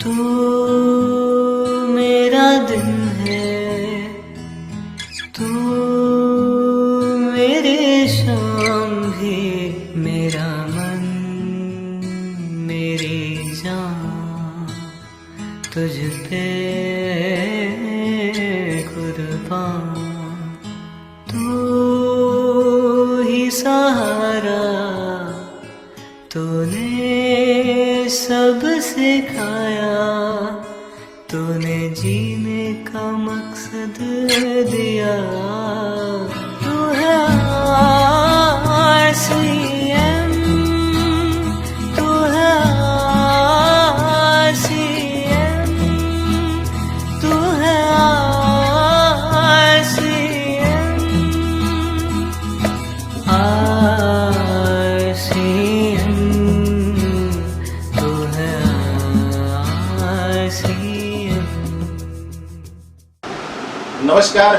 तू मेरा दिन है, तू मेरी शाम भी, मेरा मन मेरी जान तुझ पे कुर्बान। तू ही सहारा, तूने सब सिखाया, तूने जीने का मकसद दिया। तू है RCM, तू है RCM, तू है RCM, RCM, तू है RCM। नमस्कार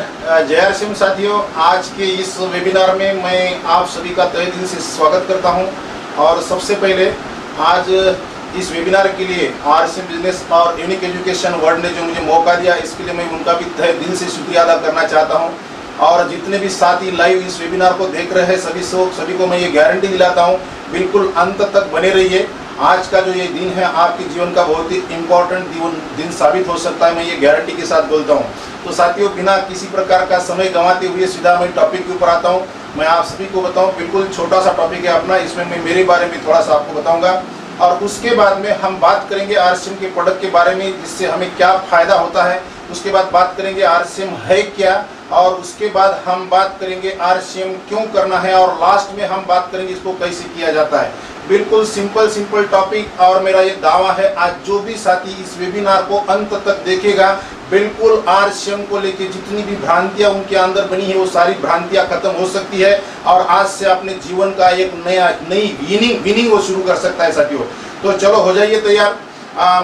जय RCM साथियों, आज के इस वेबिनार में मैं आप सभी का तहे दिल से स्वागत करता हूं। और सबसे पहले आज इस वेबिनार के लिए RCM बिजनेस और यूनिक एजुकेशन वर्ल्ड ने जो मुझे मौका दिया, इसके लिए मैं उनका भी तहे दिल से शुक्रिया अदा करना चाहता हूं। और जितने भी साथी लाइव इस वेबिनार को देख रहे हैं सभी को मैं ये गारंटी दिलाता हूं, बिल्कुल अंत तक बने रहिए। आज का जो ये दिन है आपके जीवन का बहुत ही इम्पोर्टेंट दिन साबित हो सकता है, मैं ये गारंटी के साथ बोलता हूँ। तो साथियों, बिना किसी प्रकार का समय गंवाते हुए सीधा मैं टॉपिक के ऊपर आता हूँ। मैं आप सभी को बताऊँ, बिल्कुल छोटा सा टॉपिक है अपना, इसमें मैं मेरे बारे में थोड़ा सा आपको बताऊंगा और उसके बाद में हम बात करेंगे RCM के प्रोडक्ट के बारे में, जिससे हमें क्या फायदा होता है। उसके बाद बात करेंगे RCM है क्या, और उसके बाद हम बात करेंगे RCM क्यों करना है, और लास्ट में हम बात करेंगे इसको कैसे किया जाता है। बिल्कुल सिंपल टॉपिक, और मेरा ये दावा है आज जो भी साथी इस वेबिनार को अंत तक देखेगा, बिल्कुल RCM को लेके जितनी भी भ्रांतियां उनके अंदर बनी है वो सारी भ्रांतियां खत्म हो सकती है, और आज से अपने जीवन का एक नई विनिंग वो शुरू कर सकता है साथियों। तो चलो हो जाइए तैयार।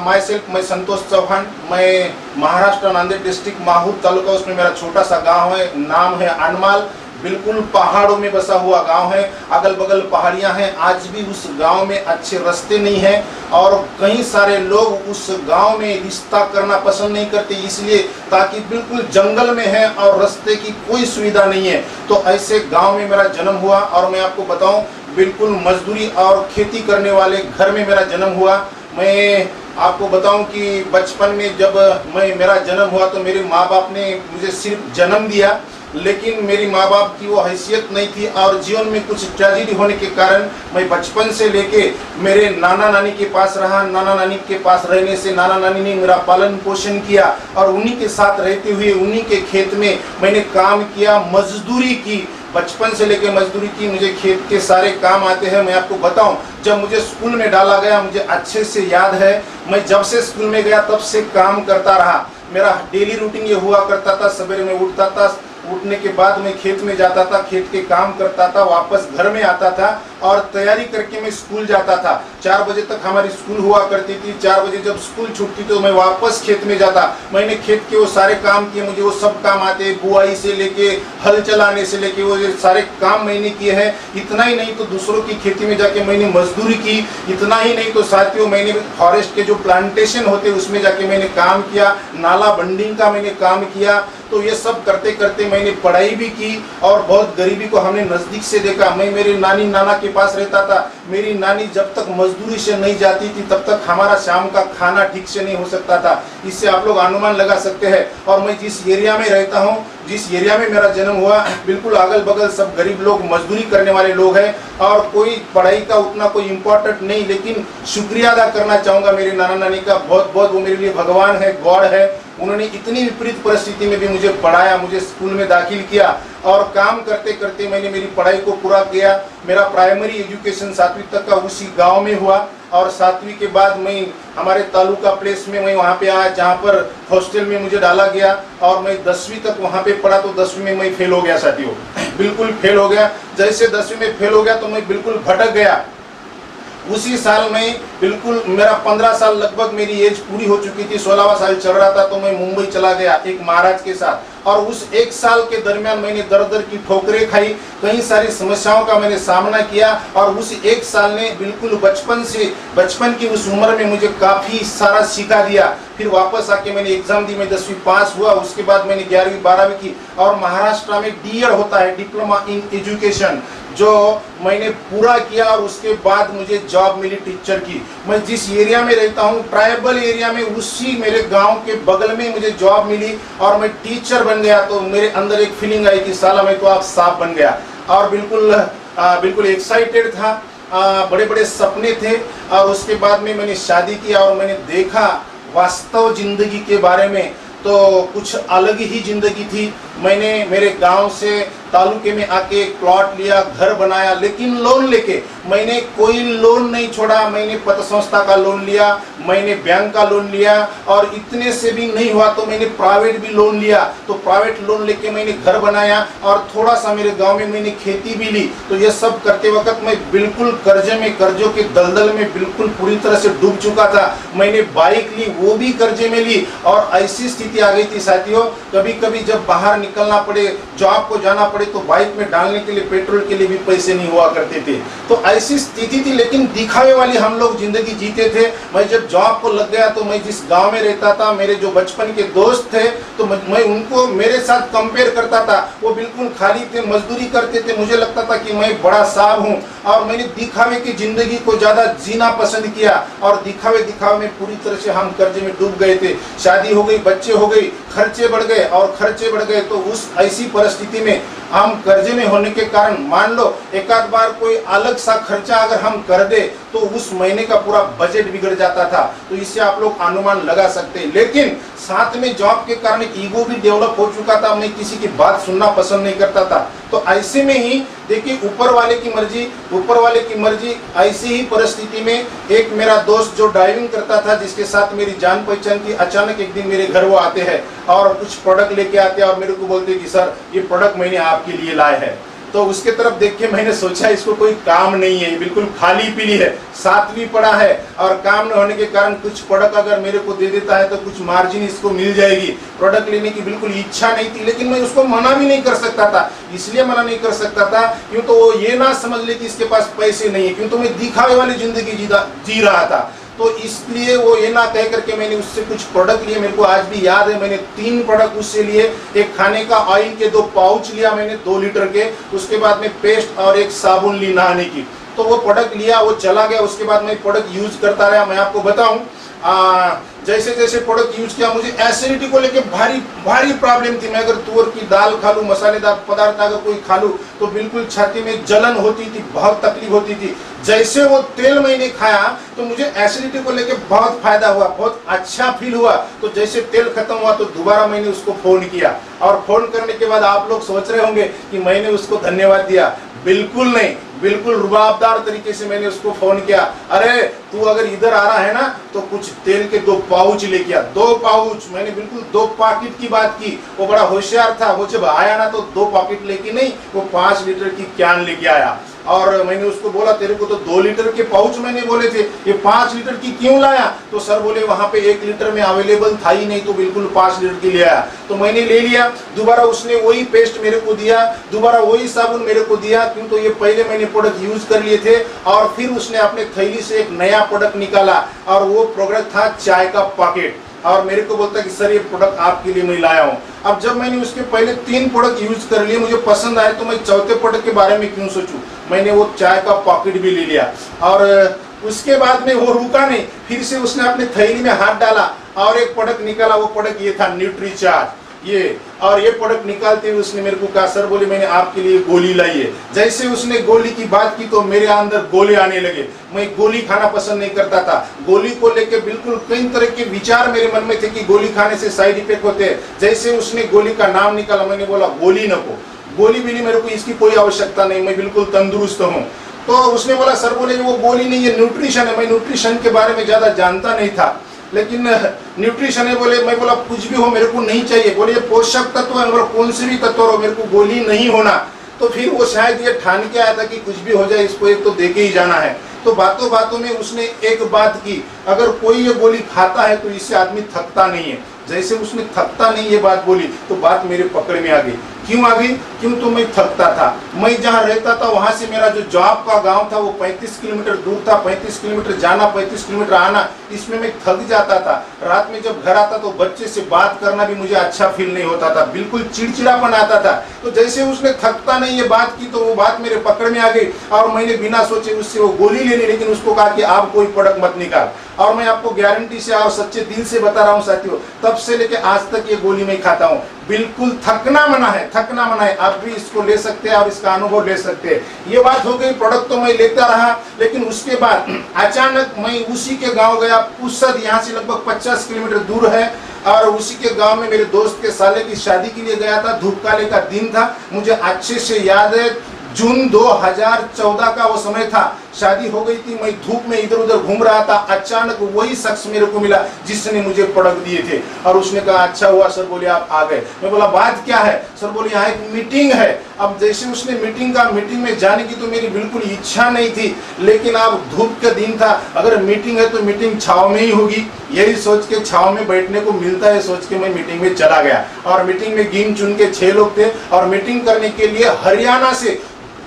मैं संतोष चौहान, मैं महाराष्ट्र नांदेड़ डिस्ट्रिक्ट माहूर तालुका, उसमें मेरा छोटा सा गांव है, नाम है अनमाल। बिल्कुल पहाड़ों में बसा हुआ गांव है, अगल बगल पहाड़ियां हैं। आज भी उस गांव में अच्छे रास्ते नहीं हैं, और कई सारे लोग उस गांव में रिश्ता करना पसंद नहीं करते, इसलिए ताकि बिल्कुल जंगल में है और रास्ते की कोई सुविधा नहीं है। तो ऐसे गांव में मेरा जन्म हुआ, और मैं आपको बताऊं, बिल्कुल मजदूरी और खेती करने वाले घर में मेरा जन्म हुआ। मैं आपको बताऊं कि बचपन में जब मेरा जन्म हुआ तो मेरे माँ बाप ने मुझे सिर्फ जन्म दिया, लेकिन मेरी माँ बाप की वो हैसियत नहीं थी, और जीवन में कुछ ट्रेजेडी होने के कारण मैं बचपन से लेके मेरे नाना नानी के पास रहा। नाना नानी के पास रहने से नाना नानी ने मेरा पालन पोषण किया, और उन्हीं के साथ रहते हुए उन्हीं के खेत में मैंने काम किया, मजदूरी की। बचपन से लेकर मजदूरी की, मुझे खेत के सारे काम आते हैं। मैं आपको बताऊं, जब मुझे स्कूल में डाला गया, मुझे अच्छे से याद है, मैं जब से स्कूल में गया तब से काम करता रहा। मेरा डेली रूटीन ये हुआ करता था, सवेरे में उठता था, उठने के बाद मैं खेत में जाता था, खेत के काम करता था, वापस घर में आता था और तैयारी करके मैं स्कूल जाता था। 4 बजे तक हमारी स्कूल हुआ करती थी। 4 बजे जब स्कूल छूटती तो मैं वापस खेत में जाता। मैंने खेत के वो सारे काम किए, मुझे वो सब काम आते, बुआई से लेके हल चलाने से लेके वो सारे काम मैंने किए हैं। इतना ही नहीं तो दूसरों की खेती में जाके मैंने मजदूरी की। इतना ही नहीं तो साथियों, मैंने फॉरेस्ट के जो प्लांटेशन होते उसमें जाके मैंने काम किया, नाला बंडिंग का मैंने काम किया। तो ये सब करते करते मैंने पढ़ाई भी की, और बहुत गरीबी को हमने नजदीक से देखा। मैं मेरे नानी नाना के पास रहता था। मेरी नानी जब तक मजदूरी से नहीं जाती थी तब तक हमारा शाम का खाना ठीक से नहीं हो सकता था। इससे आप लोग अनुमान लगा सकते हैं। और मैं जिस एरिया में रहता हूँ, जिस एरिया में मेरा जन्म हुआ, बिल्कुल अगल बगल सब गरीब लोग, मजदूरी करने वाले लोग हैं, और कोई पढ़ाई का उतना कोई इम्पोर्टेंट नहीं। लेकिन शुक्रिया अदा करना चाहूँगा मेरे नाना नानी का, बहुत बहुत, वो मेरे लिए भगवान है, गॉड है। उन्होंने इतनी विपरीत परिस्थिति में भी मुझे पढ़ाया, मुझे स्कूल में दाखिल किया, और काम करते करते मैंने मेरी पढ़ाई को पूरा किया। मेरा प्राइमरी एजुकेशन 7वीं तक का उसी गांव में हुआ, और 7वीं के बाद मैं हमारे तालुका प्लेस में मैं वहाँ पे आया, जहाँ पर हॉस्टल में मुझे डाला गया, और मैं 10वीं तक वहाँ पे पढ़ा। तो 10वीं में मैं फेल हो गया साथियों, बिल्कुल फेल हो गया। जैसे 10वीं में फेल हो गया तो मैं बिल्कुल भटक गया। उसी साल में बिल्कुल मेरा 15 साल लगभग मेरी एज पूरी हो चुकी थी, 16वां साल चल रहा था, तो मैं मुंबई चला गया एक महाराज के साथ। और उस एक साल के दरमियान मैंने दर दर की ठोकरें खाई, कई सारी समस्याओं का मैंने सामना किया। और उस एक साल ने बिल्कुल बचपन की उस उम्र में मुझे काफ़ी सारा सिखा दिया। फिर वापस आके मैंने एग्जाम दी, मैं 10वीं पास हुआ। उसके बाद मैंने 11वीं 12वीं की, और महाराष्ट्र में डीएड होता है, डिप्लोमा इन एजुकेशन, जो मैंने पूरा किया। और उसके बाद मुझे जॉब मिली टीचर की। मैं जिस एरिया में रहता हूँ, ट्राइबल एरिया में, उसी मेरे गांव के बगल में मुझे जॉब मिली और मैं टीचर बन गया। तो मेरे अंदर एक फीलिंग आई कि साला मैं तो आप साफ बन गया। और बिल्कुल एक्साइटेड था, बड़े बड़े सपने थे। और उसके बाद में मैंने शादी किया और मैंने देखा वास्तव जिंदगी के बारे में, तो कुछ अलग ही जिंदगी थी। मैंने मेरे गांव से तालुके में आके एक प्लॉट लिया, घर बनाया, लेकिन लोन लेके। मैंने कोई लोन नहीं छोड़ा। मैंने पत्र संस्था का लोन लिया, मैंने बैंक का लोन लिया, और इतने से भी नहीं हुआ तो मैंने प्राइवेट भी लोन लिया। तो प्राइवेट लोन लेके मैंने घर बनाया, और थोड़ा सा मेरे गांव में मैंने खेती भी ली। तो ये सब करते वक्त मैं बिल्कुल कर्जों के दलदल में बिल्कुल पूरी तरह से डूब चुका था। मैंने बाइक ली, वो भी कर्जे में ली। और ऐसी स्थिति आ गई थी साथियों, कभी कभी जब बाहर निकलना पड़े, जॉब को जाना पड़े, तो बाइक में डालने के लिए पेट्रोल के लिए भी पैसे नहीं हुआ करते थे। तो ऐसी स्थिति थी, लेकिन दिखावे वाली हम लोग जिंदगी जीते थे। मैं जब जॉब को लग गया, तो मैं जिस गांव में रहता था, मेरे जो बचपन के दोस्त थे, तो मैं उनको मेरे साथ कंपेयर करता था। वो बिल्कुल खाली थे, मजदूरी करते थे। मुझे लगता था कि मैं बड़ा साहब हूँ, और मैंने दिखावे की जिंदगी को ज्यादा जीना पसंद किया। और दिखावे में पूरी तरह से हम कर्जे में डूब गए थे। शादी हो गई, बच्चे हो गई, खर्चे बढ़ गए और खर्चे बढ़ गए। तो उस ऐसी परिस्थिति में हम कर्जे में होने के कारण, मान लो एक आध बार कोई अलग सा खर्चा अगर हम कर दे, तो उस महीने का पूरा बजट बिगड़ जाता था। तो इससे आप लोग अनुमान लगा सकते हैं। लेकिन साथ में जॉब के कारण ईगो भी डेवलप हो चुका था। मैं किसी की बात सुनना पसंद नहीं करता था। तो ऐसे में ही देखिए, ऊपर वाले की मर्जी। ऐसी ही परिस्थिति में एक मेरा दोस्त जो ड्राइविंग करता था, जिसके साथ मेरी जान पहचान थी, अचानक एक दिन मेरे घर वो आते हैं और कुछ प्रोडक्ट लेके आते हैं और मेरे को बोलते हैं कि सर, ये प्रोडक्ट मैंने आपके लिए लाए हैं। तो उसके तरफ देख के मैंने सोचा इसको कोई काम नहीं है, बिल्कुल खाली पीली है, साथ भी पड़ा है, और काम न होने के कारण कुछ प्रोडक्ट अगर मेरे को दे देता है तो कुछ मार्जिन इसको मिल जाएगी। प्रोडक्ट लेने की बिल्कुल इच्छा नहीं थी, लेकिन मैं उसको मना भी नहीं कर सकता था। इसलिए मना नहीं कर सकता था क्यों, तो वो ये ना समझ ले कि इसके पास पैसे नहीं है, क्यों तो मैं दिखावे वाली जिंदगी जी रहा था। तो इसलिए वो ये ना कह करके मैंने उससे कुछ प्रोडक्ट लिए। मेरे को आज भी याद है, मैंने 3 प्रोडक्ट उससे लिए। एक खाने का ऑयल के 2 पाउच लिया मैंने 2 लीटर के। उसके बाद में पेस्ट और एक साबुन ली नहाने की। तो वो प्रोडक्ट लिया, वो चला गया। उसके बाद मैं प्रोडक्ट यूज करता रहा। मैं आपको बताऊं, जैसे जैसे प्रोडक्ट यूज किया, मुझे एसिडिटी को लेके भारी प्रॉब्लम थी। मैं अगर तुअर की दाल खा लूँ, मसालेदार पदार्थ अगर कोई खा लूँ, तो बिल्कुल छाती में जलन होती थी, बहुत तकलीफ होती थी। जैसे वो तेल मैंने खाया, तो मुझे एसिडिटी को लेके बहुत फायदा हुआ, बहुत अच्छा फील हुआ। तो जैसे तेल खत्म हुआ, तो दोबारा मैंने उसको फोन किया। और फोन करने के बाद आप लोग सोच रहे होंगे कि मैंने उसको धन्यवाद दिया। बिल्कुल नहीं, बिल्कुल रुबाबदार तरीके से मैंने उसको फोन किया। अरे तू अगर इधर आ रहा है ना, तो कुछ तेल के 2 पाउच लेके आ। 2 पाउच, मैंने बिल्कुल 2 पैकेट की बात की। वो बड़ा होशियार था। वो जब आया ना, तो 2 पैकेट लेके नहीं, वो 5 लीटर की कैन लेके आया। और मैंने उसको बोला, तेरे को तो 2 लीटर के पाउच मैंने बोले थे, ये 5 लीटर की क्यों लाया? तो सर बोले, वहां पे 1 लीटर में अवेलेबल था ही नहीं, तो बिल्कुल 5 लीटर की ले आया। तो मैंने ले लिया। दोबारा उसने वही पेस्ट मेरे को दिया, दोबारा वही साबुन मेरे को दिया, क्यों तो ये पहले मैंने प्रोडक्ट यूज कर लिए थे। और फिर उसने अपने थैली से एक नया प्रोडक्ट निकाला, और वो प्रोडक्ट था चाय का पैकेट। और मेरे को बोलता कि सर, ये प्रोडक्ट आपके लिए मैं लाया हूँ। अब जब मैंने उसके पहले 3 प्रोडक्ट यूज कर लिए, मुझे पसंद आए, तो मैं चौथे प्रोडक्ट के बारे में क्यों सोचूं। मैंने वो चाय का पैकेट भी ले लिया। और उसके बाद में वो रुका नहीं, फिर से उसने अपने थैली में हाथ डाला और एक प्रोडक्ट निकाला। वो प्रोडक्ट ये था, न्यूट्रीचार्ज। और ये प्रोडक्ट निकालते हुए उसने मेरे को कहा, सर बोले, मैंने आपके लिए गोली लाई है। जैसे उसने गोली की बात की, तो मेरे अंदर गोले आने लगे। मैं गोली खाना पसंद नहीं करता था। गोली को लेके बिल्कुल कई तरह के विचार मेरे मन में थे कि गोली खाने से साइड इफेक्ट होते हैं। जैसे उसने गोली का नाम निकाला, मैंने बोला, गोली नको, गोली भी नहीं, मेरे को इसकी कोई आवश्यकता नहीं, मैं बिल्कुल तंदुरुस्त हूँ। तो उसने बोला, सर बोले, वो गोली नहीं है, न्यूट्रिशन है। मैं न्यूट्रिशन के बारे में ज्यादा जानता नहीं था, लेकिन न्यूट्रिशन है बोले। मैं बोला, कुछ भी हो, मेरे को नहीं चाहिए। बोले, ये पोषक तत्व है। बोला, कौन से भी तत्व हो, मेरे को गोली नहीं होना। तो फिर वो शायद ये ठान के आया था कि कुछ भी हो जाए, इसको एक तो देके ही जाना है। तो बातों बातों में उसने एक बात की, अगर कोई ये गोली खाता है तो इससे आदमी थकता नहीं है। जैसे उसने थकता नहीं ये बात बोली तो बात मेरे पकड़ में आ गई। क्यों आ गई? क्यों तो मैं थकता था। मैं जहाँ रहता था वहां से मेरा जो जॉब का गांव था वो 35 किलोमीटर दूर था। 35 किलोमीटर जाना, 35 किलोमीटर आना, इसमें मैं थक जाता था। रात में जब घर आता तो बच्चे से बात करना भी मुझे अच्छा फील नहीं होता था, बिल्कुल चिड़चिड़ापन आता था। तो जैसे उसने थकता नहीं ये बात की तो वो बात मेरे पकड़ में आ गई और मैंने बिना सोचे उससे वो गोली ले ली, लेकिन उसको कहा कि आप कोई प्रोडक्ट मत निकाल। और मैं आपको गारंटी से और सच्चे दिल से बता रहा हूँ साथियों, तब से लेके आज तक ये गोली मैं खाता हूँ। बिल्कुल थकना मना है, थकना मना है। आप भी इसको ले सकते हैं और इसका अनुभव ले सकते हैं। ये बात हो गई, प्रोडक्ट तो मैं लेता रहा, लेकिन उसके बाद अचानक मैं उसी के गांव गया। पुसद यहाँ से लगभग 50 किलोमीटर दूर है और उसी के गांव में मेरे दोस्त के साले की शादी के लिए गया था। धूप काले का दिन था, मुझे अच्छे से याद है। जून 2014 का वो समय था, शादी हो गई थी। मैं धूप में इधर उधर घूम रहा था, अचानक वही शख्स मेरे को मिला जिसने मुझे प्रोडक्ट दिए थे और उसने कहा अच्छा हुआ सर, बोले आप आ गए। मैं बोला बात क्या है? सर बोले यहाँ एक मीटिंग है। अब जैसे उसने मीटिंग में जाने की तो मेरी बिल्कुल इच्छा नहीं थी, लेकिन अब धूप का दिन था, अगर मीटिंग है तो मीटिंग छाव में ही होगी, यही सोच के छाव में बैठने को मिलता है सोच के मैं मीटिंग में चला गया। और मीटिंग में गिन चुन के 6 लोग थे और मीटिंग करने के लिए हरियाणा से,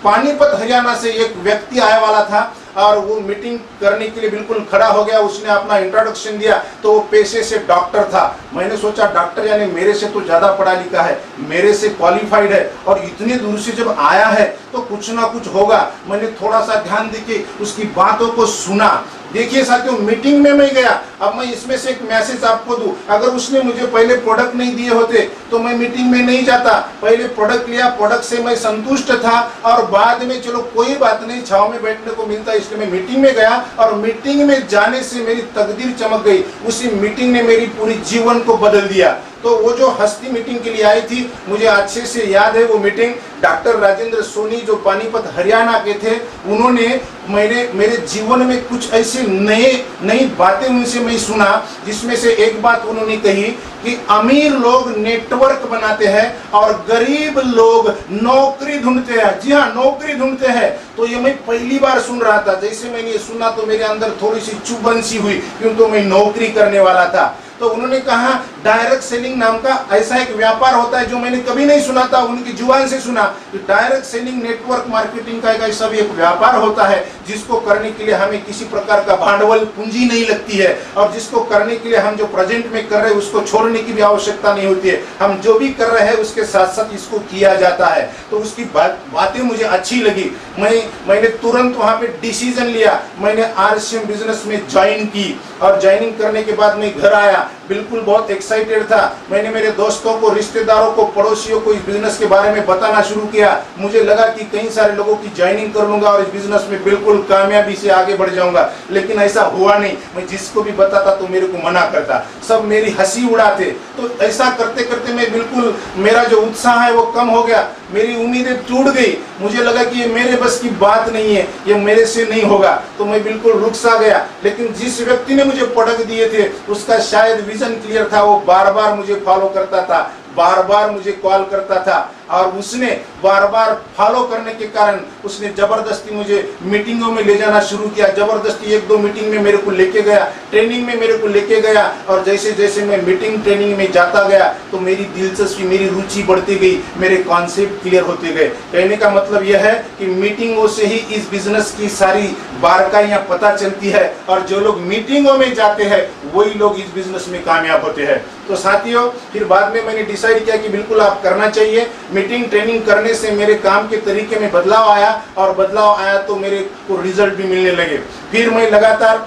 पानीपत हरियाणा से एक व्यक्ति आया वाला था और वो मीटिंग करने के लिए बिल्कुल खड़ा हो गया। उसने अपना इंट्रोडक्शन दिया तो वो पेशे से डॉक्टर था। मैंने सोचा डॉक्टर यानी मेरे से तो ज्यादा पढ़ा लिखा है, मेरे से क्वालिफाइड है और इतनी दूर से जब आया है तो कुछ ना कुछ होगा। मैंने थोड़ा सा ध्यान देके उसकी बातों को सुना। देखिए साथियों, मीटिंग में मैं गया। अब मैं इसमें से एक मैसेज आपको दूं, अगर उसने मुझे पहले प्रोडक्ट नहीं दिए होते तो मैं मीटिंग में नहीं जाता। पहले प्रोडक्ट लिया, प्रोडक्ट से मैं संतुष्ट था और बाद में चलो कोई बात नहीं, छाव में बैठने को मिलता है, इसलिए मैं मीटिंग में गया। और मीटिंग में जाने से मेरी तकदीर चमक गई। उसी मीटिंग ने मेरी पूरी जीवन को बदल दिया। तो वो जो हस्ती मीटिंग के लिए आई थी, मुझे अच्छे से याद है वो मीटिंग। डॉक्टर राजेंद्र सोनी जो पानीपत हरियाणा के थे, उन्होंने मेरे जीवन में कुछ ऐसे नई बातें उनसे मैं सुना, जिसमें से एक बात उन्होंने कही कि अमीर लोग नेटवर्क बनाते हैं और गरीब लोग नौकरी ढूंढते हैं। जी हाँ, नौकरी ढूंढते हैं। तो ये मैं पहली बार सुन रहा था। जैसे मैंने ये सुना तो मेरे अंदर थोड़ी सी चुभन सी हुई, क्योंकि मैं नौकरी करने वाला था। तो उन्होंने कहा डायरेक्ट सेलिंग नाम का ऐसा एक व्यापार होता है जो मैंने कभी नहीं सुना था, उनकी जुबान से सुना कि डायरेक्ट सेलिंग नेटवर्क मार्केटिंग का ऐसा भी एक व्यापार होता है जिसको करने के लिए हमें किसी प्रकार का भांडवल पूंजी नहीं लगती है और जिसको करने के लिए हम जो प्रेजेंट में कर रहे हैं उसको छोड़ने की भी आवश्यकता नहीं होती है। हम जो भी कर रहे हैं उसके साथ साथ इसको किया जाता है। तो उसकी बातें मुझे अच्छी लगी। मैंने तुरंत वहां पे डिसीजन लिया। मैंने RCM बिजनेस में ज्वाइन की और ज्वाइनिंग करने के बाद मैं घर आया, बिल्कुल बहुत एक्साइटेड था। मैंने मेरे दोस्तों को, रिश्तेदारों को, पड़ोसियों को इस बिजनेस के बारे में बताना शुरू किया। मुझे लगा कि कई सारे लोगों की ज्वाइनिंग कर लूंगा और इस बिजनेस में बिल्कुल कामयाबी से आगे बढ़ जाऊंगा, लेकिन ऐसा हुआ नहीं। मैं जिसको भी बताता तो मेरे को मना करता, सब मेरी हंसी उड़ाते। तो ऐसा करते करते मैं बिल्कुल, मेरा जो उत्साह है वो कम हो गया, मेरी उम्मीदें टूट गई। मुझे लगा कि ये मेरे बस की बात नहीं है, ये मेरे से नहीं होगा, तो मैं बिल्कुल रुक सा गया। लेकिन जिस व्यक्ति ने मुझे प्रोडक्ट दिए थे उसका शायद विजन क्लियर था, वो बार बार मुझे फॉलो करता था, बार बार मुझे कॉल करता था और उसने बार बार फॉलो करने के कारण उसने जबरदस्ती मुझे मीटिंगों में ले जाना शुरू किया। जबरदस्ती 1-2 मीटिंग में मेरे को लेके गया, ट्रेनिंग में मेरे को लेके गया और जैसे जैसे मैं मीटिंग ट्रेनिंग में जाता गया तो मेरी दिलचस्पी, मेरी रुचि बढ़ती गई, मेरे कॉन्सेप्ट क्लियर होते गए। कहने का मतलब यह है कि मीटिंगों से ही इस बिजनेस की सारी बारीकियां पता चलती है और जो लोग मीटिंगों में जाते हैं वही लोग इस बिजनेस में कामयाब होते हैं। तो साथियों, फिर बाद में मैंने डिसाइड किया कि बिल्कुल आप करना चाहिए। मीटिंग ट्रेनिंग करने से मेरे काम के तरीके में बदलाव आया और बदलाव आया तो मेरे को रिजल्ट भी मिलने लगे। फिर मैं लगातार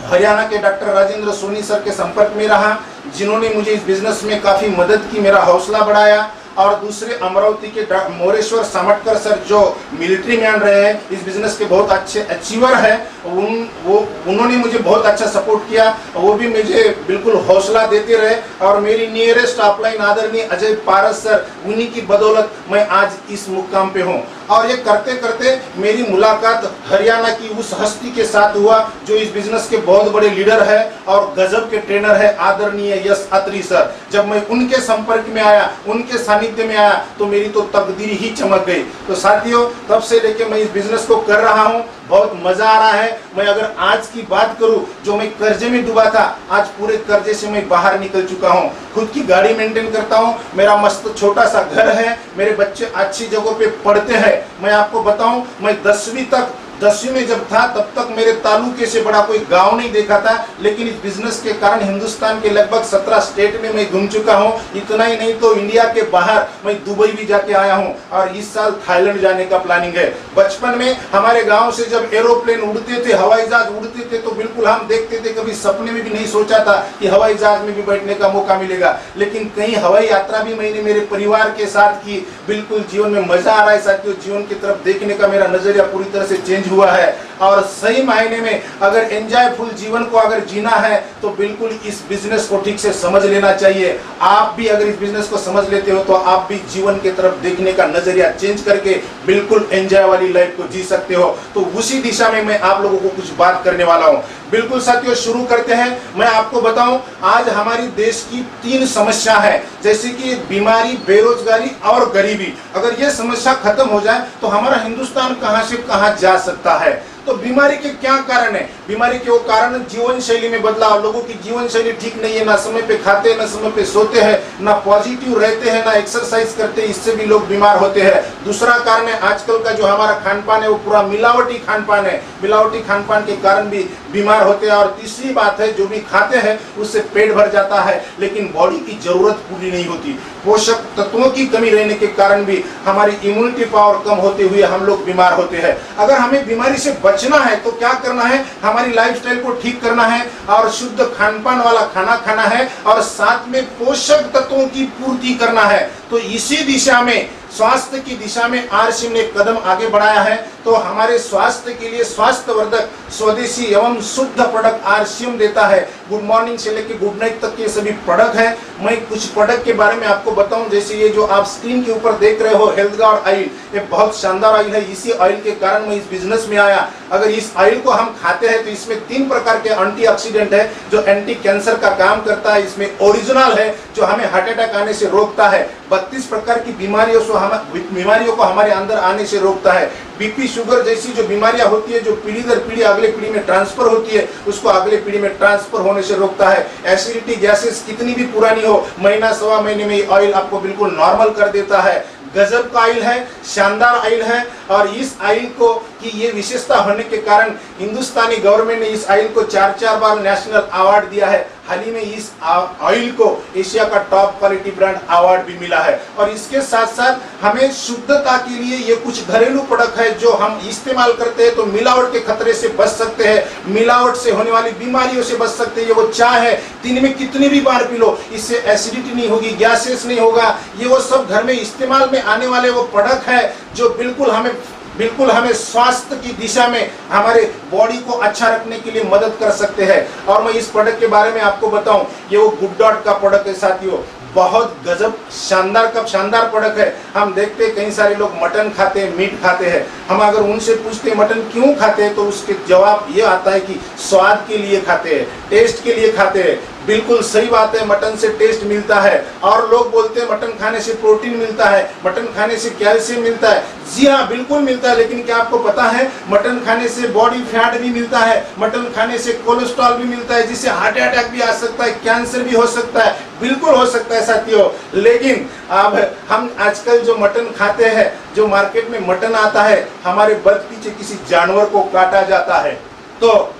हरियाणा के डॉक्टर राजेंद्र सोनी सर के संपर्क में रहा, जिन्होंने मुझे इस बिजनेस में काफ़ी मदद की, मेरा हौसला बढ़ाया। और दूसरे अमरावती के मोरेश्वर सामटकर सर जो मिलिट्री मैन रहे हैं, इस बिजनेस के बहुत अच्छे अचीवर हैं, उन्होंने मुझे बहुत अच्छा सपोर्ट किया। वो भी मुझे बिल्कुल हौसला देते रहे और मेरी नियरेस्ट अपलाइन आदरणीय अजय पारस सर, उन्हीं की बदौलत मैं आज इस मुकाम पे हूँ। और ये करते करते मेरी मुलाकात हरियाणा की उस हस्ती के साथ हुआ जो इस बिजनेस के बहुत बड़े लीडर है और गजब के ट्रेनर है, आदरणीय यश अत्री सर। जब मैं उनके संपर्क में आया, उनके सानिध्य में आया, तो मेरी तो तकदीर ही चमक गई। तो साथियों, तब से लेके मैं इस बिजनेस को कर रहा हूँ, बहुत मजा आ रहा है। मैं अगर आज की बात करूं, जो मैं कर्जे में डूबा था, आज पूरे कर्जे से मैं बाहर निकल चुका हूं। खुद की गाड़ी मेंटेन करता हूं, मेरा मस्त छोटा सा घर है, मेरे बच्चे अच्छी जगहों पे पढ़ते हैं। मैं आपको बताऊं, मैं 10वीं में जब था तब तक मेरे तालुके से बड़ा कोई गांव नहीं देखा था, लेकिन इस बिजनेस के कारण हिंदुस्तान के लगभग 17 स्टेट में मैं घूम चुका हूं। इतना ही नहीं तो इंडिया के बाहर मैं दुबई भी जाके आया हूं और इस साल थाईलैंड जाने का प्लानिंग है। बचपन में हमारे गांव से जब एरोप्लेन उड़ते थे, हवाई जहाज उड़ते थे, तो बिल्कुल हम देखते थे, कभी सपने में भी नहीं सोचा था कि हवाई जहाज में भी बैठने का मौका मिलेगा। लेकिन कई हवाई यात्रा भी मैंने मेरे परिवार के साथ की। बिल्कुल जीवन में मजा आ रहा है साथियों, जीवन की तरफ देखने का मेरा नजरिया पूरी तरह से चेंज हुआ है। और सही मायने में अगर एंजॉयफुल जीवन को अगर जीना है तो बिल्कुल इस बिजनेस को ठीक से समझ लेना चाहिए। आप भी अगर इस बिजनेस को समझ लेते हो तो आप भी जीवन की तरफ देखने का नजरिया चेंज करके बिल्कुल एंजॉय वाली लाइफ को जी सकते हो। तो उसी दिशा में मैं आप लोगों को कुछ बात करने वाला हूं। बिल्कुल साथियों, शुरू करते हैं। मैं आपको बताऊं, आज हमारी देश की 3 समस्या है, जैसे कि बीमारी, बेरोजगारी और गरीबी। अगर ये समस्या खत्म हो जाए तो हमारा हिंदुस्तान कहां से कहां जा सकता है। तो बीमारी के क्या कारण है? बीमारी के वो कारण जीवन शैली में बदलाव। लोगों की जीवन शैली ठीक नहीं है, ना समय पे खाते हैं, ना समय पे सोते हैं, ना पॉजिटिव रहते हैं, ना एक्सरसाइज करते हैं, इससे भी लोग बीमार होते हैं। दूसरा कारण है आजकल का जो हमारा खान पान है वो पूरा मिलावटी खान पान है। मिलावटी खान पान के कारण भी बीमार होते हैं। और तीसरी बात है, जो भी खाते हैं उससे पेट भर जाता है लेकिन बॉडी की जरूरत पूरी नहीं होती। पोषक तत्वों की कमी रहने के कारण भी हमारी इम्यूनिटी पावर कम होते हुए हम लोग बीमार होते हैं। अगर हमें बीमारी से बचना है तो क्या करना है? हमारी लाइफस्टाइल को ठीक करना है और शुद्ध खान पान वाला खाना खाना है और साथ में पोषक तत्वों की पूर्ति करना है। तो इसी दिशा में, स्वास्थ्य की दिशा में आरसीएम ने कदम आगे बढ़ाया है। तो हमारे स्वास्थ्य के लिए स्वास्थ्यवर्धक स्वदेशी एवं शुद्ध प्रोडक्ट आरसीएम देता है। गुड मॉर्निंग से लेकर गुड नाइट तक के सभी प्रोडक्ट है। मैं कुछ प्रोडक्ट के बारे में आपको बताऊं, जैसे ये जो आप स्क्रीन के ऊपर देख रहे हो हेल्थ गार्ड ऑयल, ये बहुत शानदार ऑयल है। इसी ऑयल के कारण मैं इस बिजनेस में आया। अगर इस ऑयल को हम खाते हैं तो इसमें 3 प्रकार के एंटीऑक्सीडेंट है जो एंटी कैंसर का काम करता है। इसमें ओरिजिनल है जो हमें हार्ट अटैक आने से रोकता है। 32 प्रकार की बीमारियों को हमारे अंदर आने से रोकता है। बीपी, शुगर जैसी जो बीमारियां होती है, जो पीढ़ी दर पीढ़ी अगले पीढ़ी में ट्रांसफर होती है, उसको अगले पीढ़ी में ट्रांसफर होने से रोकता है। एसिडिटी, गैसेस कितनी भी पुरानी हो, महीना सवा महीने में ये ऑयल आपको बिल्कुल नॉर्मल कर देता है। गजब का ऑयल है, शानदार ऑयल है। और इस ऑयल को की ये विशेषता होने के कारण हिंदुस्तानी गवर्नमेंट ने इस ऑयल को 4 बार नेशनल अवार्ड दिया है। हाल ही में इस ऑयल को एशिया का टॉप क्वालिटी ब्रांड अवार्ड भी मिला है। और इसके साथ साथ हमें शुद्धता के लिए ये कुछ घरेलू प्रोडक्ट है जो हम इस्तेमाल करते हैं तो मिलावट के खतरे से बच सकते हैं, मिलावट से होने वाली बीमारियों से बच सकते हैं। ये वो चाय है, दिन में कितनी भी बार पी लो, इससे एसिडिटी नहीं होगी, गैसेस नहीं होगा। ये वो सब घर में इस्तेमाल में आने वाले वो प्रोडक्ट है जो बिल्कुल हमें स्वास्थ्य की दिशा में हमारे बॉडी को अच्छा रखने के लिए मदद कर सकते हैं। और मैं इस प्रोडक्ट के बारे में आपको बताऊं, ये वो गुड डॉट का प्रोडक्ट है साथियों। बहुत गजब शानदार प्रोडक्ट है। हम देखते हैं कई सारे लोग मटन खाते हैं, मीट खाते हैं। हम अगर उनसे पूछते हैं मटन क्यों खाते हैं तो उसके जवाब ये आता है कि स्वाद के लिए खाते हैं, टेस्ट के लिए खाते हैं। बिल्कुल सही बात है, मटन से टेस्ट मिलता है। और लोग बोलते हैं मटन खाने से प्रोटीन मिलता है, मटन खाने से कैल्शियम मिलता है। जी हाँ, बिल्कुल मिलता है। लेकिन क्या आपको पता है मटन खाने से बॉडी फैट भी मिलता है, मटन खाने से कोलेस्ट्रॉल भी मिलता है, जिससे हार्ट अटैक भी आ सकता है, कैंसर भी हो सकता है। बिल्कुल हो सकता है साथियों। लेकिन अब हम आजकल जो मटन खाते हैं, जो मार्केट में मटन आता है, हमारे बद पीछे किसी जानवर को काटा जाता है तो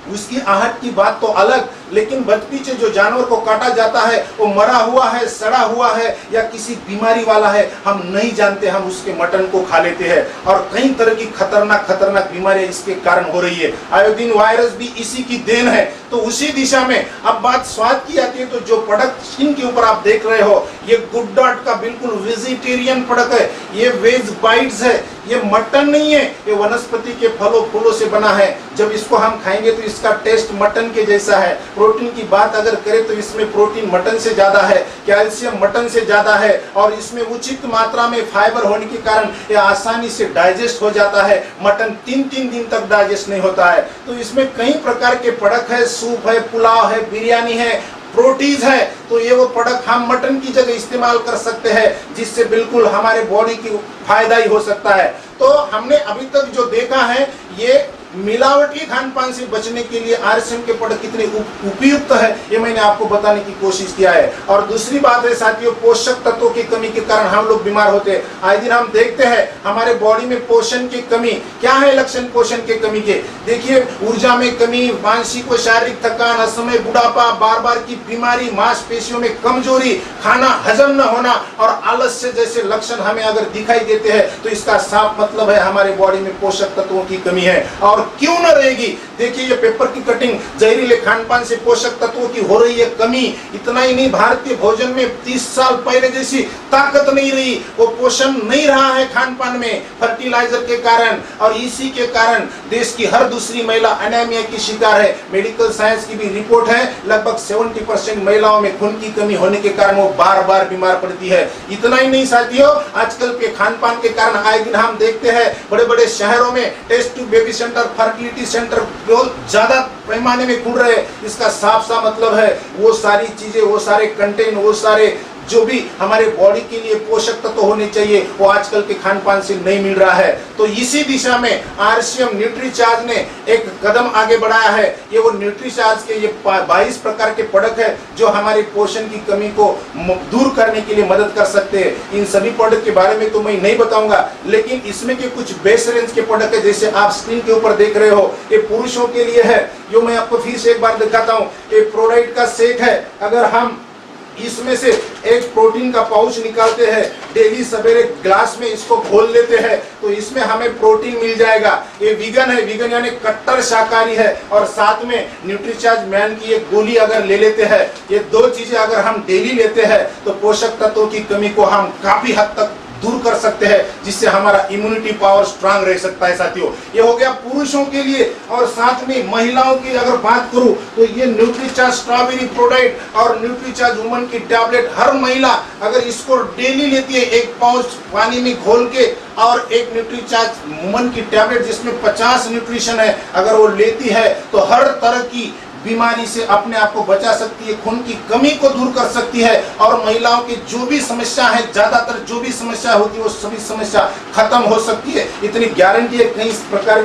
उसकी आहट की बात तो अलग, लेकिन बदपीछे जो जानवर को काटा जाता है वो मरा हुआ है, सड़ा हुआ है या किसी बीमारी वाला है, हम नहीं जानते, हम उसके मटन को खा लेते हैं। और कई तरह की खतरनाक बीमारियां इसके कारण हो रही है। आयोडीन वायरस भी इसी की देन है। तो उसी दिशा में अब बात स्वाद की आती है तो जो प्रोडक्ट स्क्रीन के ऊपर आप देख रहे हो, ये गुड डॉट का बिल्कुल वेजिटेरियन प्रोडक्ट है। ये वेज बाइट्स है, ये मटन नहीं है, ये वनस्पति के फलों फूलों से बना है। जब इसको हम खाएंगे तो इसका टेस्ट मटन के जैसा है। प्रोटीन की बात अगर करें तो इसमें प्रोटीन मटन से ज्यादा है, कैल्शियम मटन से ज्यादा है और इसमें उचित मात्रा में फाइबर होने के कारण यह आसानी से डाइजेस्ट हो जाता है। मटन 3-3 दिन तक डाइजेस्ट नहीं होता है। तो इसमें कई प्रकार के प्रोडक्ट है, सूप है, पुलाव है, बिरयानी है, प्रोटीज है। तो ये वो प्रोडक्ट हम मटन की जगह इस्तेमाल कर सकते हैं, जिससे बिल्कुल हमारे बॉडी की फायदा ही हो सकता है। तो हमने अभी तक जो देखा है, ये मिलावटी खान पान से बचने के लिए आरएसएम के प्रोडक्ट कितने उपयुक्त है, ये मैंने आपको बताने की कोशिश किया है। और दूसरी बात है साथियों, पोषक तत्वों की कमी के कारण हम लोग बीमार होते हैं। आए दिन हम देखते हैं हमारे बॉडी में पोषण की कमी। क्या है लक्षण पोषण की कमी के? देखिए, ऊर्जा में कमी, मानसिक व शारीरिक थकान, असमय बुढ़ापा, बार बार की बीमारी, मांसपेशियों में कमजोरी, खाना हजम न होना और आलस्य जैसे लक्षण हमें अगर दिखाई देते हैं तो इसका साफ मतलब है हमारे बॉडी में पोषक तत्वों की कमी है। और क्यों न रहेगी? देखिए, ये पेपर की कटिंग, जहरीले खान पान से पोषक तत्वों की हो रही है कमी। इतना ही नहीं, भारतीय भोजन में 30 साल पहले जैसी ताकत नहीं रही, वो पोषण नहीं रहा है खान पान में, फर्टिलाइजर के कारण। और इसी के कारण देश की हर दूसरी महिला एनीमिया की शिकार है। मेडिकल साइंस की भी रिपोर्ट है, लगभग 70% महिलाओं में खून की कमी होने के कारण वो बार बार बीमार पड़ती है। इतना ही नहीं साथियों, आजकल के खान पान के कारण आए दिन हम देखते हैं बड़े बड़े शहरों में test tube baby centre, fertility centre बहुत ज्यादा पैमाने में खुल रहे हैं। इसका साफ साफ मतलब है वो सारी चीजें, वो सारे कंटेंट, वो सारे जो भी हमारे बॉडी के लिए पोषक तत्व होने चाहिए वो आजकल के खान पान से नहीं मिल रहा है। तो इसी दिशा में आरसीएम न्यूट्रीचार्ज ने एक कदम आगे बढ़ाया है। ये वो न्यूट्रीचार्ज के ये 22 प्रकार के प्रोडक्ट है जो हमारे पोषण की कमी को दूर करने के लिए मदद कर सकते हैं। इन सभी प्रोडक्ट के बारे में तो मैं नहीं बताऊंगा, लेकिन इसमें के कुछ बेस रेंज के प्रोडक्ट है, जैसे आप स्क्रीन के ऊपर देख रहे हो, ये पुरुषों के लिए है। जो मैं आपको फिर से एक बार दिखाता हूँ, ये प्रोडाइट का सेट है। अगर हम इसमें से एक प्रोटीन का पाउच निकालते हैं, डेली सवेरे ग्लास में इसको घोल लेते हैं, तो इसमें हमें प्रोटीन मिल जाएगा। ये वीगन है, वीगन यानी कट्टर शाकाहारी है। और साथ में न्यूट्रीचार्ज मैन की एक गोली अगर ले लेते हैं, ये दो चीजें अगर हम डेली लेते हैं तो पोषक तत्वों की कमी को हम काफी हद तक दूर कर सकते हैं, जिससे हमारा इम्यूनिटी पावर स्ट्रांग रह सकता है। साथियों, ये हो गया पुरुषों के लिए। और साथ में महिलाओं की अगर बात करूं तो ये न्यूट्रीचार्ज स्ट्रॉबेरी प्रोडक्ट और न्यूट्रीचार्ज वुमन की टैबलेट, हर महिला अगर इसको डेली लेती है, एक पाउच पानी में घोल के, और एक न्यूट्रीचार्ज वुमन की टैबलेट जिसमें 50 न्यूट्रिशन है, अगर वो लेती है तो हर तरह की बीमारी से अपने आप को बचा सकती है, खून की कमी को दूर कर सकती है और महिलाओं की जो भी समस्या है, ज्यादातर जो भी समस्या होती है वो सभी समस्या खत्म हो सकती है। इतनी गारंटी है।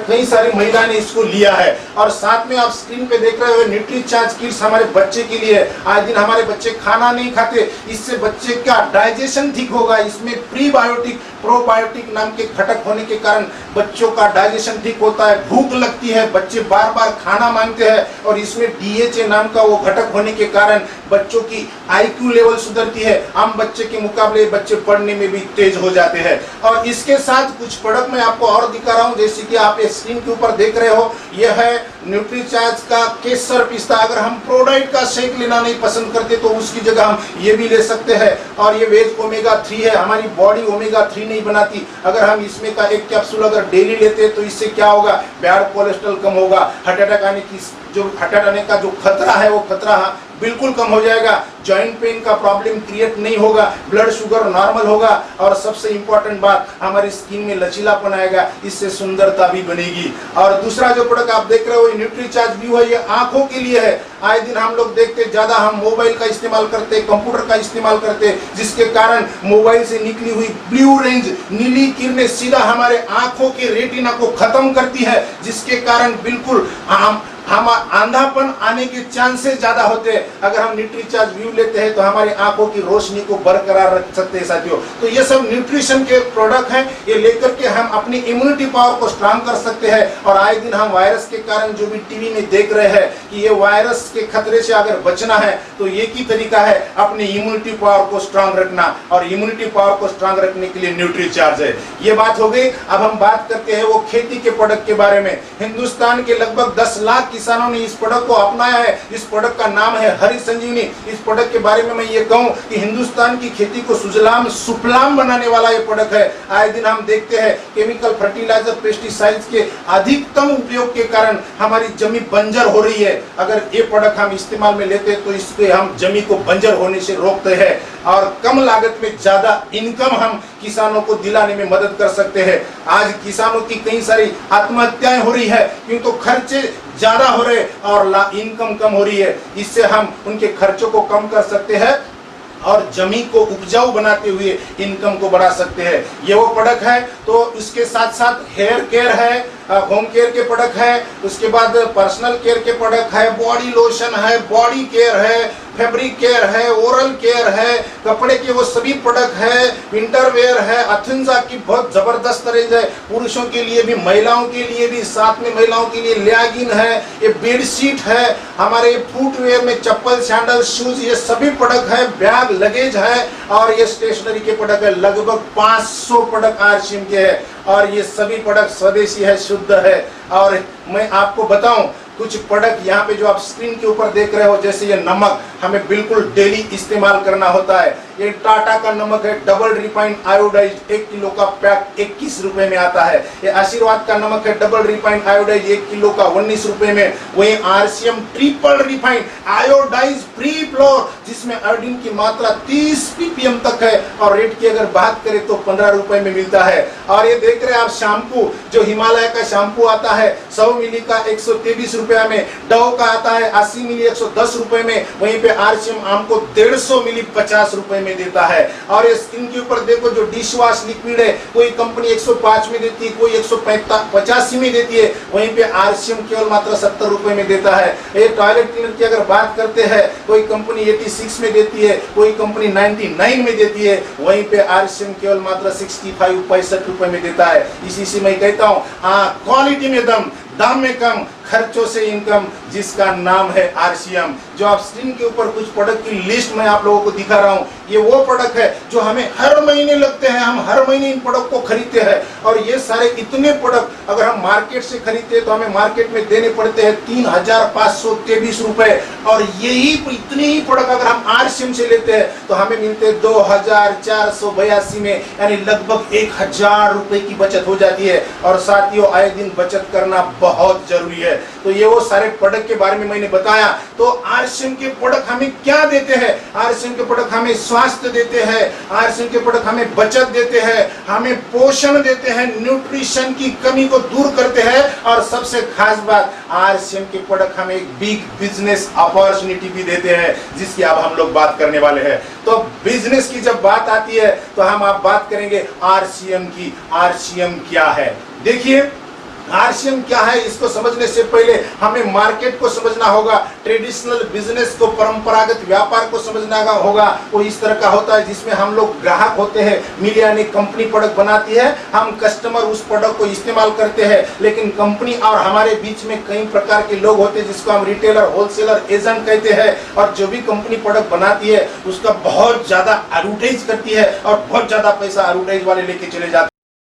कई सारी महिला ने इसको लिया है। और साथ में आप स्क्रीन पे देख रहे हो न्यूट्रीचार्ज किट्स हमारे बच्चे के लिए। आज दिन हमारे बच्चे खाना नहीं खाते, इससे बच्चे का डाइजेशन ठीक होगा। इसमें प्रीबायोटिक, प्रोबायोटिक नाम के घटक होने के कारण बच्चों का डाइजेशन ठीक होता है, भूख लगती है, बच्चे बार बार खाना मांगते हैं। और इसमें DHA नाम का वो घटक होने के कारण बच्चों की IQ लेवल सुधरती है। आम बच्चे के मुकाबले बच्चे पढ़ने में भी तेज हो जाते हैं। और इसके साथ कुछ प्रोडक्ट मैं आपको और दिखा रहा हूँ, जैसे कि आप स्क्रीन के ऊपर देख रहे हो, यह है न्यूट्रीचार्ज का केसर पिस्ता। अगर हम प्रोडाइट का शेक लेना नहीं पसंद करते तो उसकी जगह हम ये भी ले सकते हैं। और ये वेज ओमेगा 3 है, हमारी बॉडी ओमेगा 3 नहीं बनाती। अगर हम इसमें का एक कैप्सूल अगर डेली लेते हैं तो इससे क्या होगा, बैड कोलेस्ट्रॉल कम होगा, हार्ट अटैक आने का जो खतरा है वो खतरा बिल्कुल कम हो जाएगा, जॉइंट पेन का प्रॉब्लम क्रिएट नहीं होगा, ब्लड शुगर नॉर्मल होगा। और सबसे इंपॉर्टेंट बात, हमारी स्किन में लचीलापन आएगा, इससे सुंदरता भी बनेगी। और दूसरा जो प्रोडक्ट आप देख रहे हो न्यूट्रीचार्ज व्यू है, ये आंखों के लिए है। आए दिन हम लोग देखते ज्यादा हम मोबाइल का इस्तेमाल करते, कंप्यूटर का इस्तेमाल करते, जिसके कारण मोबाइल से निकली हुई ब्लू रेंज नीली किरणें सीधा हमारे आंखों के रेटिना को खत्म करती है, जिसके कारण बिल्कुल हम अंधापन आने के चांसेस ज्यादा होते हैं। अगर हम न्यूट्रीचार्ज व्यू लेते हैं तो हमारी आंखों की रोशनी को बरकरार रख सकते हैं। साथियों, तो ये सब न्यूट्रिशन के प्रोडक्ट हैं, ये लेकर के हम अपनी इम्यूनिटी पावर को स्ट्रांग कर सकते हैं। और आए दिन हम वायरस के कारण जो भी टीवी में देख रहे हैं कि ये वायरस के खतरे से अगर बचना है तो एक ही तरीका है, अपनी इम्यूनिटी पावर को स्ट्रांग रखना। और इम्यूनिटी पावर को स्ट्रांग रखने के लिए न्यूट्रीचार्ज है। ये बात हो गई। अब हम बात करते हैं वो खेती के प्रोडक्ट के बारे में। हिंदुस्तान के लगभग 10 लाख किसानों ने इस प्रोडक्ट को अपनाया है। इस प्रोडक्ट का नाम है हरी संजीवनी। इस प्रोडक्ट के बारे में मैं ये कहूँ कि हिंदुस्तान की खेती को सुजलाम सुफलाम बनाने वाला ये प्रोडक्ट है। आए दिन हम देखते हैं केमिकल फर्टिलाइजर पेस्टिसाइड्स के अधिकतम उपयोग के कारण हमारी जमीन बंजर हो रही है। अगर ये प्रोडक्ट हम इस्तेमाल में लेते हैं तो इससे हम जमीन को बंजर होने से रोकते हैं और कम लागत में ज्यादा इनकम हम किसानों को दिलाने में मदद कर सकते हैं। आज किसानों की कई सारी आत्महत्याएं हो रही है क्योंकि तो खर्चे ज्यादा हो रहे और इनकम कम हो रही है। इससे हम उनके खर्चों को कम कर सकते हैं और जमीन को उपजाऊ बनाते हुए इनकम को बढ़ा सकते हैं। ये वो प्रोडक्ट है। तो इसके साथ साथ हेयर केयर है, होम केयर के प्रोडक्ट है, उसके बाद पर्सनल केयर के प्रोडक्ट है, बॉडी लोशन है, बॉडी केयर है, फैब्रिक केयर है, ओरल केयर है, कपड़े के वो सभी प्रोडक्ट है, विंटर वेयर है। अथुंजा की बहुत जबरदस्त रेंज है, पुरुषों के लिए भी महिलाओं के लिए भी, साथ में महिलाओं के लिए लैगिन है, ये बेडशीट है, हमारे फुटवेयर में चप्पल सैंडल शूज ये सभी प्रोडक्ट है, बैग लगेज है और ये स्टेशनरी के प्रोडक्ट है। लगभग 500 प्रोडक्ट आरसीएम के है और ये सभी प्रोडक्ट स्वदेशी है, शुद्ध है। और मैं आपको बताऊं कुछ प्रोडक्ट यहाँ पे जो आप स्क्रीन के ऊपर देख रहे हो, जैसे ये नमक हमें बिल्कुल डेली इस्तेमाल करना होता है। ये टाटा का नमक है, डबल रिफाइंड आयोडाइज्ड, 1 किलो का पैक 21 रुपए में आता है। ये आशीर्वाद का नमक है, डबल रिफाइंड आयोडाइज, 1 किलो का 19 रुपए में। वही RCM triple refined iodise free floor जिसमें आयोडीन की मात्रा 30 ppm तक है और रेट की अगर बात करें तो 15 रुपए में मिलता है। और ये देख रहे हैं आप शैम्पू, जो हिमालय का शैम्पू आता है 100 मिली का 123 रुपया में, डव का आता है 80 मिली 110 रुपए में, वहीं पे आरसीएम आपको 150 मिली 50 रुपए में देता है। और ये स्किन के ऊपर देखो जो डिश वॉश लिक्विड है, कोई कंपनी 105 में देती है, कोई 185 में देती है, वहीं पे आरसीएम केवल मात्र 70 रुपए में देता है। ये टॉयलेट क्लीनर की अगर बात करते हैं, कोई कंपनी 86 में देती है, कोई कंपनी 99 में देती है, वहीं पे आरसीएम केवल मात्र 65 रुपए में देता है। इसी से मैं कहता हूँ क्वालिटी में दम, दाम में कम, खर्चों से इनकम, जिसका नाम है आरसीएम। जो आप स्क्रीन के ऊपर कुछ प्रोडक्ट की लिस्ट मैं आप लोगों को दिखा रहा हूं, ये वो प्रोडक्ट है जो हमें हर महीने लगते हैं, हम हर महीने इन प्रोडक्ट को खरीदते हैं। और ये सारे इतने प्रोडक्ट अगर हम मार्केट से खरीदते हैं तो हमें मार्केट में देने पड़ते हैं 3523 रुपए, और यही इतने ही प्रोडक्ट अगर हम आरसीएम से लेते हैं तो हमें मिलते हैं 2482 में, यानी लगभग 1000 रुपए की बचत हो जाती है। और साथियों, आए दिन बचत करना बहुत जरूरी है। तो ये वो सारे प्रोडक्ट के बारे में मैंने बताया। तो आरसीएम के प्रोडक्ट हमें क्या देते हैं? आरसीएम के प्रोडक्ट हमें स्वास्थ्य देते हैं, आरसीएम के प्रोडक्ट हमें बचत देते हैं, हमें पोषण देते हैं, न्यूट्रिशन की कमी को दूर करते हैं, और सबसे खास बात, आरसीएम के प्रोडक्ट हमें एक बिग बिजनेस अपॉर्चुनिटी भी देते हैं, जिसकी अब हम लोग बात करने वाले हैं। तो बिजनेस की जब बात आती है तो हम आप बात करेंगे आरसीएम की। आरसीएम क्या है? देखिए, आरसीएम क्या है, इसको समझने से पहले हमें मार्केट को समझना होगा, ट्रेडिशनल बिजनेस को, परंपरागत व्यापार को समझना होगा। वो इस तरह का होता है जिसमें हम लोग ग्राहक होते हैं, मीडिया ने कंपनी प्रोडक्ट बनाती है, हम कस्टमर उस प्रोडक्ट को इस्तेमाल करते हैं, लेकिन कंपनी और हमारे बीच में कई प्रकार के लोग होते हैं जिसको हम रिटेलर, होलसेलर, एजेंट कहते हैं। और जो भी कंपनी प्रोडक्ट बनाती है उसका बहुत ज्यादा एडवर्टाइज करती है और बहुत ज्यादा पैसा एडवर्टाइज वाले लेके चले जाते हैं।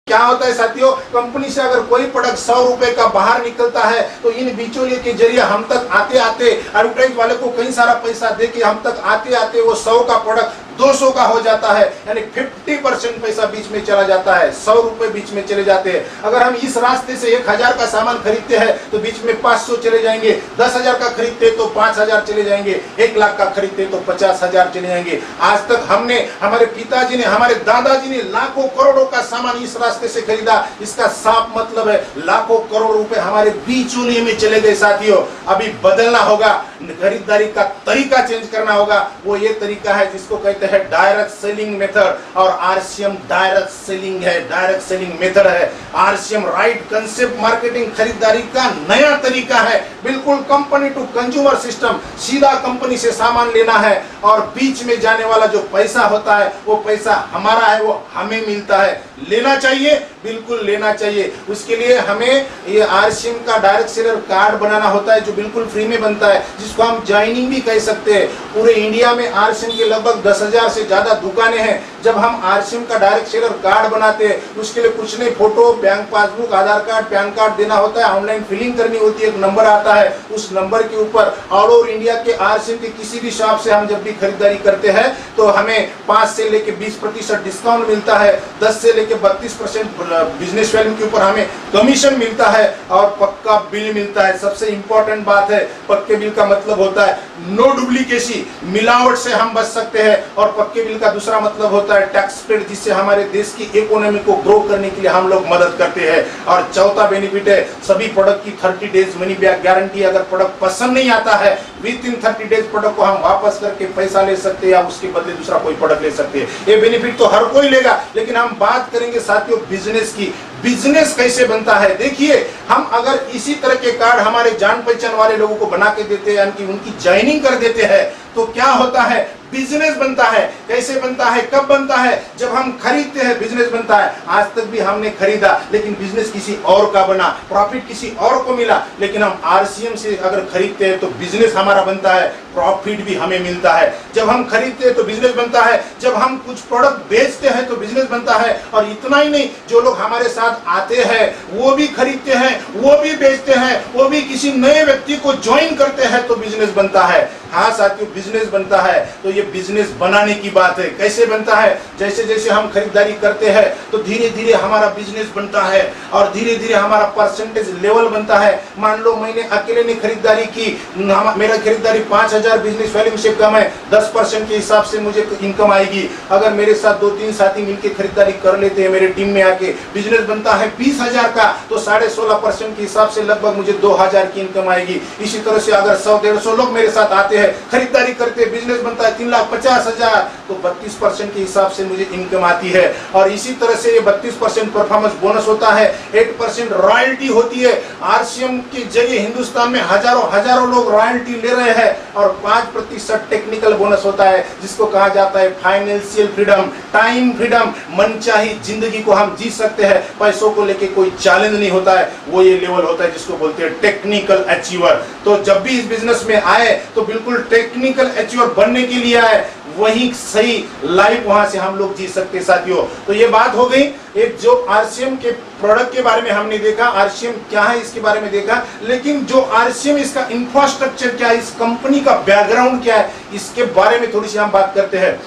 क्या होता है साथियों, कंपनी से अगर कोई प्रोडक्ट 100 रुपए का बाहर निकलता है तो इन बिचौलिए के जरिए हम तक आते आते एडवर्टाइज वाले को कई सारा पैसा दे के हम तक आते आते वो 100 का प्रोडक्ट 200 का हो जाता है, यानी 50% पैसा बीच में चला जाता है, 100 रुपए बीच में चले जाते हैं। अगर हम इस रास्ते से 1000 का सामान खरीदते हैं तो बीच में 500 चले जाएंगे, 10,000 का खरीदते तो 5000 चले जाएंगे, 1 लाख का खरीदते तो 50,000 चले जाएंगे। आज तक हमने, हमारे पिताजी ने, हमारे दादाजी ने लाखों करोड़ों का सामान इस रास्ते से खरीदा। इसका साफ मतलब है लाखों करोड़ रुपए हमारे बिचौलिए में चले गए। साथियों, अभी बदलना होगा, खरीदारी का तरीका चेंज करना होगा। वो ये तरीका है जिसको कहते हैं डायरेक्ट सेलिंग मेथड, और आरसीएम डायरेक्ट सेलिंग है, डायरेक्ट सेलिंग मेथड है। आरसीएम राइट कंसेप्ट मार्केटिंग, खरीदारी का नया तरीका है, बिल्कुल कंपनी टू कंज्यूमर सिस्टम। सीधा कंपनी से सामान लेना है और बीच में जाने वाला जो पैसा होता है वो पैसा हमारा है, वो हमें मिलता है। लेना चाहिए, बिल्कुल लेना चाहिए। उसके लिए हमें ये आरसीएम का डायरेक्ट सेलर कार्ड बनाना होता है, जो बिल्कुल फ्री में बनता है, जिसको हम ज्वाइनिंग भी कह सकते हैं। पूरे इंडिया में आरसीएम के लगभग 10,000 से ज्यादा दुकानें हैं। जब हम आरसीएम का डायरेक्ट सेलर कार्ड बनाते हैं, उसके लिए कुछ नहीं, फोटो, बैंक पासबुक, आधार कार्ड, पैन कार्ड देना होता है, ऑनलाइन फिलिंग करनी होती है, एक नंबर आता है, उस नंबर के ऊपर ऑल ओवर इंडिया के आरसीएम के किसी भी शॉप से हम जब भी खरीदारी करते हैं तो हमें 5 से लेके 20% डिस्काउंट मिलता है, 10 से लेके 32% बिजनेस वैल्यू के ऊपर हमें कमीशन मिलता है और पक्का बिल मिलता है। सबसे इंपॉर्टेंट बात है, पक्के बिल का मतलब होता है नो डुप्लीकेसी, मिलावट से हम बच सकते हैं। और पक्के बिल का दूसरा मतलब होता है टैक्स क्रेडिट, जिससे हमारे देश की इकोनॉमी को ग्रो करने के लिए हम लोग मदद करते हैं। और चौथा बेनिफिट है, सभी प्रोडक्ट की 30 डेज मनी बैक गारंटी। अगर प्रोडक्ट पसंद नहीं आता है, विद इन 30 डेज प्रोडक्ट को हम वापस करके पैसा ले सकते हैं या उसके बदले दूसरा कोई प्रोडक्ट ले सकते हैं। ये बेनिफिट तो हर कोई लेगा, लेकिन हम बात करेंगे साथियों बिजनेस की। बिजनेस कैसे बनता है? देखिए, हम अगर इसी तरह के कार्ड हमारे जान पहचान वाले लोगों को बना के देते हैं, यानी कि उनकी ज्वाइनिंग कर देते हैं, तो क्या होता है? बिजनेस बनता है। कैसे बनता है, कब बनता है? जब हम खरीदते हैं बिजनेस बनता है। आज तक भी हमने खरीदा लेकिन बिजनेस किसी और का बना, प्रॉफिट किसी और को मिला। लेकिन हम आरसीएम से अगर खरीदते हैं तो बिजनेस हमारा बनता है, प्रॉफिट भी हमें मिलता है। जब हम खरीदते हैं तो बिजनेस बनता है, जब हम कुछ प्रोडक्ट बेचते हैं तो बिजनेस बनता है। और इतना ही नहीं, जो लोग हमारे साथ आते हैं वो भी खरीदते हैं, वो भी बेचते हैं, वो भी किसी नए व्यक्ति को ज्वाइन करते हैं तो बिजनेस बनता है। हाँ साथियों, बिजनेस बनता है। तो ये बिजनेस बनाने की बात है। कैसे बनता है? जैसे जैसे हम खरीदारी करते हैं तो धीरे धीरे हमारा बिजनेस बनता है और धीरे धीरे हमारा परसेंटेज लेवल बनता है। मान लो मैंने अकेले ने खरीदारी की, मेरा खरीदारी 5,000 बिजनेस वैल्यू से कम है, 10% के हिसाब से मुझे इनकम आएगी। अगर मेरे साथ 2-3 साथी मिलकर खरीदारी कर लेते हैं मेरे टीम में आके, बिजनेस बनता है 20,000 का, तो 16.5% के हिसाब से लगभग मुझे 2,000 की इनकम आएगी। इसी तरह से अगर 100-150 लोग मेरे साथ आते हैं, खरीदारी करते हैं, बिजनेस बनता है 3,50,000, तो 32% के हिसाब से मुझे इनकम आती है। और इसी तरह से ये 32% परफॉर्मेंस बोनस होता है, 8% रॉयल्टी होती है। आरसीएम के जरिए हिंदुस्तान में हजारों लोग रॉयल्टी ले रहे हैं। और 5% टेक्निकल बोनस होता है, जिसको कहा जाता है फाइनेंशियल फ्रीडम, टाइम फ्रीडम। मनचाही जिंदगी को हम जी सकते हैं, पैसों को लेके कोई चैलेंज नहीं होता है। वो ये लेवल होता है जिसको बोलते हैं टेक्निकल अचीवर। तो जब भी इस बिजनेस में आए तो बिल्कुल टेक्निकल अचीवर बनने के लिए आए, वही सही लाइफ वहां से हम लोग जी सकते साथियों। तो ये बात हो गई एक जो आरसीएम के प्रोडक्ट के बारे में हमने देखा, आरसीएम क्या है इसके बारे में देखा। लेकिन जो आरसीएम, इसका इंफ्रास्ट्रक्चर क्या है, इस कंपनी का बैकग्राउंड क्या है, इसके बारे में थोड़ी सी हम बात करते हैं।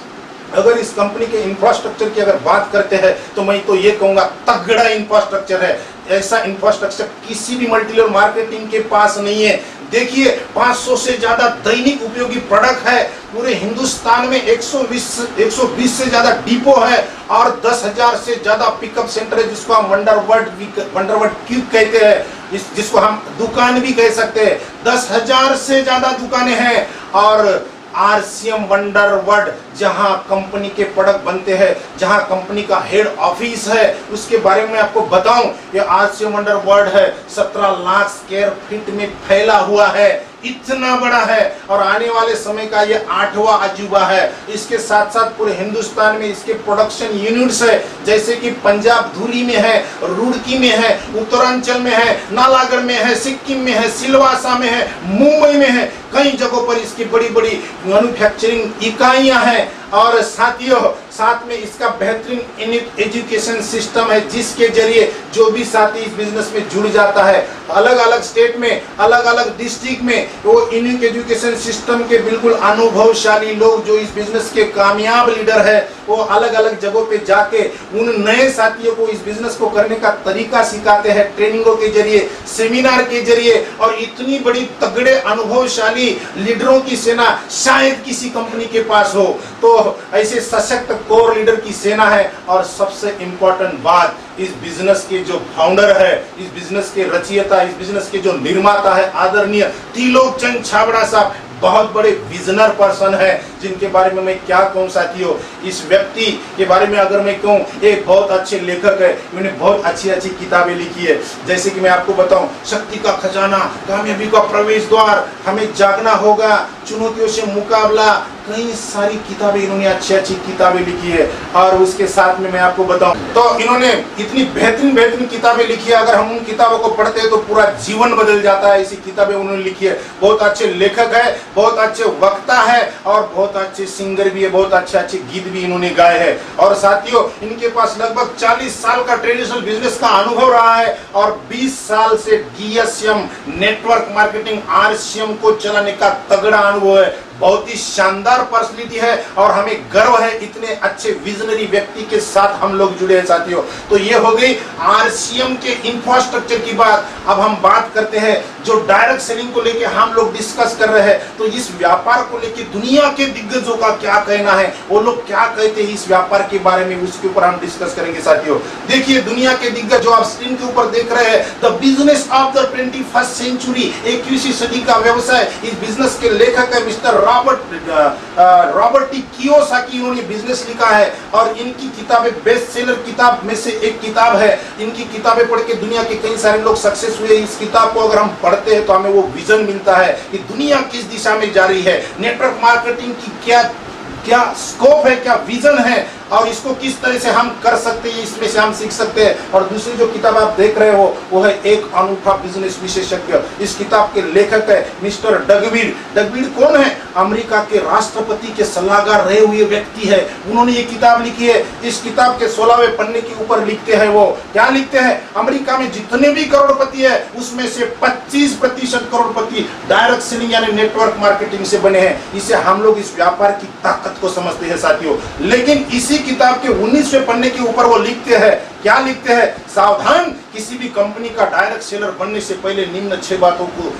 अगर इस कंपनी के इंफ्रास्ट्रक्चर की अगर बात करते हैं तो मैं तो ये कहूंगा तगड़ा इंफ्रास्ट्रक्चर है। ऐसा इंफ्रास्ट्रक्चर किसी भी मल्टी लेवल मार्केटिंग के पास नहीं है। देखिए, 500 से ज्यादा दैनिक उपयोगी प्रोडक्ट है। पूरे हिंदुस्तान में 120 से ज्यादा डिपो है और 10,000 से ज्यादा पिकअप सेंटर है, जिसको हम वंडरवर्ड क्यूब कहते हैं, जिसको हम दुकान भी कह सकते हैं। 10,000 से ज्यादा दुकानें हैं। और आरसीएम वंडरवर्ड, जहां कंपनी के प्रोडक्ट बनते हैं, जहां कंपनी का हेड ऑफिस है, उसके बारे में आपको बताऊं, ये आरसीएम वंडरवर्ड है, 17 लाख स्क्वायर फीट में फैला हुआ है। इतना बड़ा है और आने वाले समय का ये 8वां अजूबा है। इसके साथ साथ पूरे हिंदुस्तान में इसके प्रोडक्शन यूनिट्स है, जैसे कि पंजाब धुरी में है, रुड़की में है, उत्तरांचल में है, नालागढ़ में है, सिक्किम में है, सिलवासा में है, मुंबई में है। कई जगहों पर इसकी बड़ी बड़ी मैन्युफैक्चरिंग इकाइयां हैं। और साथियों, साथ में इसका बेहतरीन एजुकेशन सिस्टम है, जिसके जरिए जो भी साथी इस बिजनेस में जुड़ जाता है, अलग अलग स्टेट में, अलग अलग डिस्ट्रिक्ट में, वो यूनिक एजुकेशन सिस्टम के बिल्कुल अनुभवशाली लोग जो इस बिजनेस के कामयाब लीडर है, वो अलग अलग जगहों पे जाके उन नए साथियों को इस बिजनेस को करने का तरीका सिखाते हैं, ट्रेनिंगों के जरिए, सेमिनार के जरिए। और इतनी बड़ी तगड़े अनुभवशाली लीडरों की सेना शायद किसी कंपनी के पास हो। तो ऐसे सशक्त कोर लीडर की सेना है। और सबसे इंपॉर्टेंट बात, इस बिजनेस के जो फाउंडर है, इस बिजनेस के रचयिता, इस बिजनेस के जो निर्माता है, आदरणीय त्रिलोक चंद छाबड़ा साहब, बहुत बड़े विजनर पर्सन है, जिनके बारे में मैं क्या कहूँ साथियों। इस व्यक्ति के बारे में अगर मैं कहूँ, एक बहुत अच्छे लेखक है, उन्होंने बहुत अच्छी किताबें लिखी है। जैसे कि मैं आपको बताऊं, शक्ति का खजाना, कामयाबी का प्रवेश द्वार, हमें जागना होगा, चुनौतियों से मुकाबला, कई सारी किताबें, इन्होंने अच्छी अच्छी किताबें लिखी है। और उसके साथ में मैं आपको बताऊं तो इन्होंने इतनी बेहतरीन बेहतरीन किताबें लिखी है, अगर हम उन किताबों को पढ़ते हैं तो पूरा जीवन बदल जाता है। ऐसी किताबें उन्होंने लिखी है। बहुत अच्छे लेखक है, बहुत अच्छे वक्ता है और बहुत अच्छे सिंगर भी है, बहुत अच्छे अच्छे गीत भी इन्होंने गाए हैं। और साथियों, इनके पास लगभग 40 साल का ट्रेडिशनल बिजनेस का अनुभव रहा है और 20 साल से DSM नेटवर्क मार्केटिंग RCM को चलाने का तगड़ा अनुभव है। बहुत ही शानदार पर्सनैलिटी है और हमें गर्व है इतने अच्छे विजनरी व्यक्ति के साथ हम लोग जुड़े हैं साथियों। तो ये हो गई RCM के इंफ्रास्ट्रक्चर की बात। अब हम बात करते हैं जो डायरेक्ट सेलिंग को लेके हम लोग डिस्कस कर रहे हैं। तो इस व्यापार को लेके दुनिया के दिग्गजों का क्या कहना है, वो लोग क्या कहते हैं इस व्यापार के बारे में, उसके ऊपर हम डिस्कस करेंगे साथियों। देखिए, दुनिया के दिग्गज जो आप स्क्रीन के ऊपर देख रहे हैं, the business of the 21st century, 21वीं सदी का व्यवसाय, इस बिजनेस के लेखक है मिस्टर रॉबर्ट टी कियोसाकी। इन्होंने बिजनेस लिखा है और इनकी किताबें बेस्ट सेलर किताब में से एक किताब है। इनकी किताबें पढ़ के दुनिया के कई सारे लोग सक्सेस हुए। इस किताब को अगर हम पढ़ते हैं तो हमें वो विजन मिलता है कि दुनिया किस दिशा में जा रही है, नेटवर्क मार्केटिंग की क्या स्कोप है, क्या विजन है और इसको किस तरह से हम कर सकते हैं, इसमें से हम सीख सकते हैं। और दूसरी जो किताब आप देख रहे हो वो है एक अनूठा बिजनेस विशेषज्ञ। इस किताब के लेखक है मिस्टर डगवीड। डगवीड कौन है? अमेरिका के राष्ट्रपति के सलाहकार रहे हुए व्यक्ति है। उन्होंने ये किताब लिखी है। इस किताब के 16वें पन्ने के ऊपर लिखते हैं, वो क्या लिखते हैं? अमेरिका में जितने भी करोड़पति है उसमें से 25% करोड़पति डायरेक्ट सेलिंग यानी नेटवर्क मार्केटिंग से बने हैं। इसे हम लोग इस व्यापार की ताकत को समझते हैं साथियों। लेकिन इसी किताब के 19वें पन्ने के ऊपर वो लिखते हैं, क्या लिखते हैं? सावधान, किसी भी कंपनी का डायरेक्ट सेलर बनने से पहले निम्न 6 बातों को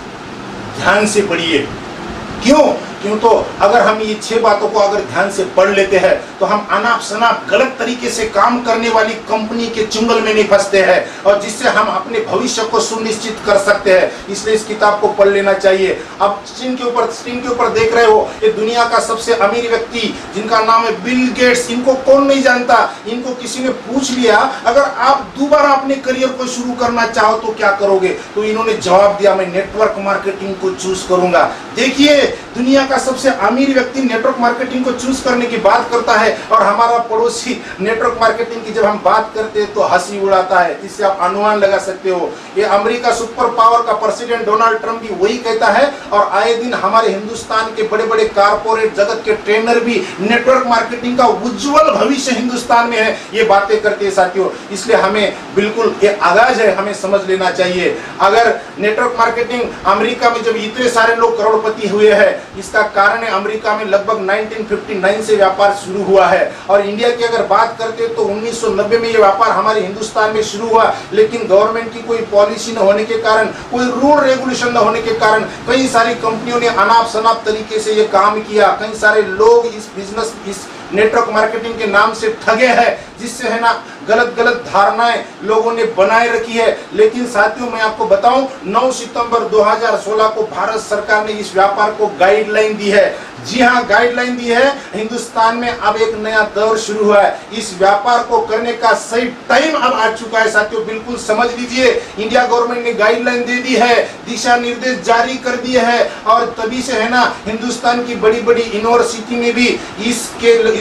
ध्यान से पढ़िए। क्यों तो अगर हम ये 6 बातों को अगर ध्यान से पढ़ लेते हैं तो हम अनाप शनाप गलत तरीके से काम करने वाली कंपनी के चुंगल में नहीं फंसते हैं और जिससे हम अपने भविष्य को सुनिश्चित कर सकते हैं। इसलिए इस किताब को पढ़ लेना चाहिए। अब स्क्रीन के ऊपर देख रहे हो, ये दुनिया का सबसे अमीर व्यक्ति जिनका नाम है बिल गेट्स। इनको कौन नहीं जानता? इनको किसी ने पूछ लिया अगर आप दोबारा अपने करियर को शुरू करना चाहो तो क्या करोगे? तो इन्होंने जवाब दिया, मैं नेटवर्क मार्केटिंग को चूज करूंगा। देखिए, दुनिया का सबसे अमीर व्यक्ति नेटवर्क मार्केटिंग को चूज करने की बात करता है और हमारा पड़ोसी नेटवर्क मार्केटिंग की जब हम बात करते हैं तो हंसी उड़ाता है। इससे आप अनुमान लगा सकते हो। ये अमेरिका सुपर पावर का प्रेसिडेंट डोनाल्ड ट्रंप भी वही कहता है और आए दिन हमारे हिंदुस्तान के बड़े बड़े कारपोरेट जगत के ट्रेनर भी नेटवर्क मार्केटिंग का उज्जवल भविष्य हिंदुस्तान में है, ये बातें करते हैं साथियों। इसलिए हमें बिल्कुल ये आगाज है, हमें समझ लेना चाहिए। अगर नेटवर्क मार्केटिंग अमेरिका में जब इतने सारे लोग करोड़पति हुए हैं, इसका कारण है अमेरिका में लगभग 1959 से व्यापार शुरू हुआ है। और इंडिया की अगर बात करते तो 1990 में ये व्यापार हमारे हिंदुस्तान में शुरू हुआ। लेकिन गवर्नमेंट की कोई पॉलिसी न होने के कारण, कोई रूल रेगुलेशन न होने के कारण कई सारी कंपनियों ने अनाप शनाप तरीके से ये काम किया। कई सारे लोग इस नेटवर्क मार्केटिंग के नाम से ठगे हैं, जिससे है ना गलत धारणाएं लोगों ने बनाए रखी है। लेकिन साथियों, मैं आपको बताऊं, 9 सितंबर 2016 को भारत सरकार ने इस व्यापार को गाइडलाइन दी है। जी हाँ, गाइडलाइन दी है। हिंदुस्तान में अब एक नया दौर शुरू हुआ है। इस व्यापार को करने का सही टाइम अब आ चुका है साथियों, बिल्कुल समझ लीजिए। इंडिया गवर्नमेंट ने गाइडलाइन दे दी है, दिशा निर्देश जारी कर दिए हैं और तभी से है ना हिंदुस्तान की बड़ी बड़ी यूनिवर्सिटी में भी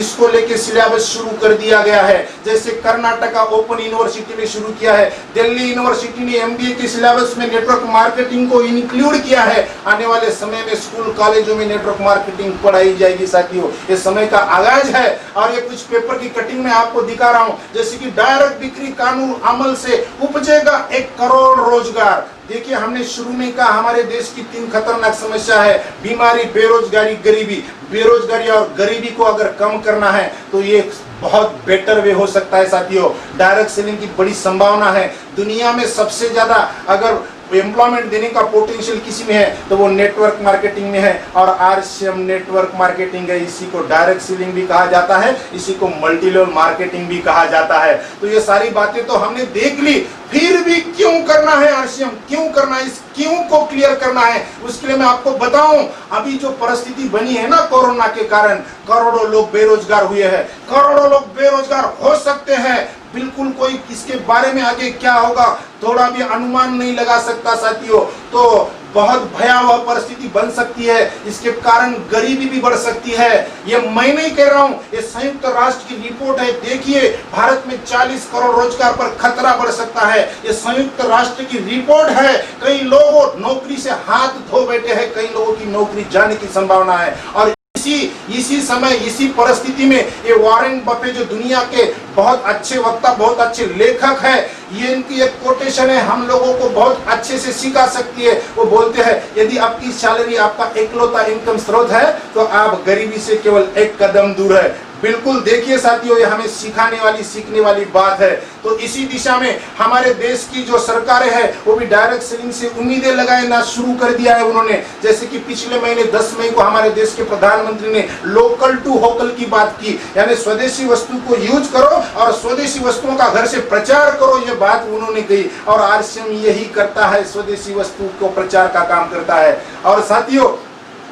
इसको लेके सिलेबस शुरू कर दिया गया है। जैसे कर्नाटका ओपन यूनिवर्सिटी में शुरू किया है, दिल्ली यूनिवर्सिटी ने MBA के सिलेबस में नेटवर्क मार्केटिंग को इंक्लूड किया है। आने वाले समय में स्कूल कॉलेजों में नेटवर्क मार्केटिंग पढ़ाई जाएगी साथियों। ये समय का आगाज है और ये कुछ पेपर की कटिंग में आपको दिखा रहा हूं। जैसे कि डायरेक्ट बिक्री कानून अमल से उपजेगा 1 करोड़ रोजगार। देखिए, हमने शुरू में कहा हमारे देश की 3 खतरनाक समस्या है, बीमारी, बेरोजगारी, गरीबी। बेरोजगारी और गरीबी को अगर कम करना है तो ये बहुत बेटर वे हो सकता है साथियों। डायरेक्ट सेलिंग की बड़ी संभावना है। दुनिया में सबसे ज्यादा अगर एम्प्लॉयमेंट देने का पोटेंशियल किसी में है तो वो नेटवर्क मार्केटिंग में है और RCM नेटवर्क मार्केटिंग है। इसी को डायरेक्ट सेलिंग भी कहा जाता है, इसी को मल्टी लेवल मार्केटिंग भी कहा जाता है। तो ये सारी बातें तो हमने देख ली, फिर भी क्यों करना है RCM, क्यों करना है, इस क्यों को क्लियर करना है, उसके लिए मैं आपको बताऊं। अभी जो परिस्थिति बनी है ना कोरोना के कारण, करोड़ों लोग बेरोजगार हुए हैं, करोड़ों लोग बेरोजगार हो सकते हैं। बिल्कुल कोई इसके बारे में आगे क्या होगा थोड़ा भी अनुमान नहीं लगा सकता साथियों। तो बहुत भयावह परिस्थिति बन सकती है। इसके कारण गरीबी भी बढ़ सकती है। ये मैं नहीं कह रहा हूं, ये संयुक्त राष्ट्र की रिपोर्ट है। देखिए, भारत में 40 करोड़ रोजगार पर खतरा बढ़ सकता है। ये संयुक्त राष्ट्र की रिपोर्ट है। कई लोग नौकरी से हाथ धो बैठे हैं, कई लोगों की नौकरी जाने की संभावना है। और इसी समय, इसी परिस्थिति में ये वॉरेन बफे जो दुनिया के बहुत अच्छे वक्ता, बहुत अच्छे लेखक है, ये इनकी एक कोटेशन है, हम लोगों को बहुत अच्छे से सिखा सकती है। वो बोलते हैं, यदि आपकी सैलरी आपका इकलौता इनकम स्रोत है तो आप गरीबी से केवल एक कदम दूर है। बिल्कुल, देखिए साथियों, ये हमें सिखाने वाली, सीखने वाली बात है। तो इसी दिशा में हमारे देश की जो सरकारें हैं वो भी डायरेक्ट सेलिंग से उम्मीदें लगाना शुरू कर दिया है उन्होंने। जैसे कि पिछले महीने 10 मई को हमारे देश के प्रधानमंत्री ने लोकल टू वोकल की बात की, यानी स्वदेशी वस्तु को यूज करो और स्वदेशी वस्तुओं का घर से प्रचार करो, ये बात उन्होंने कही। और आरसीएम यही करता है, स्वदेशी वस्तु को प्रचार का काम करता है। और साथियों,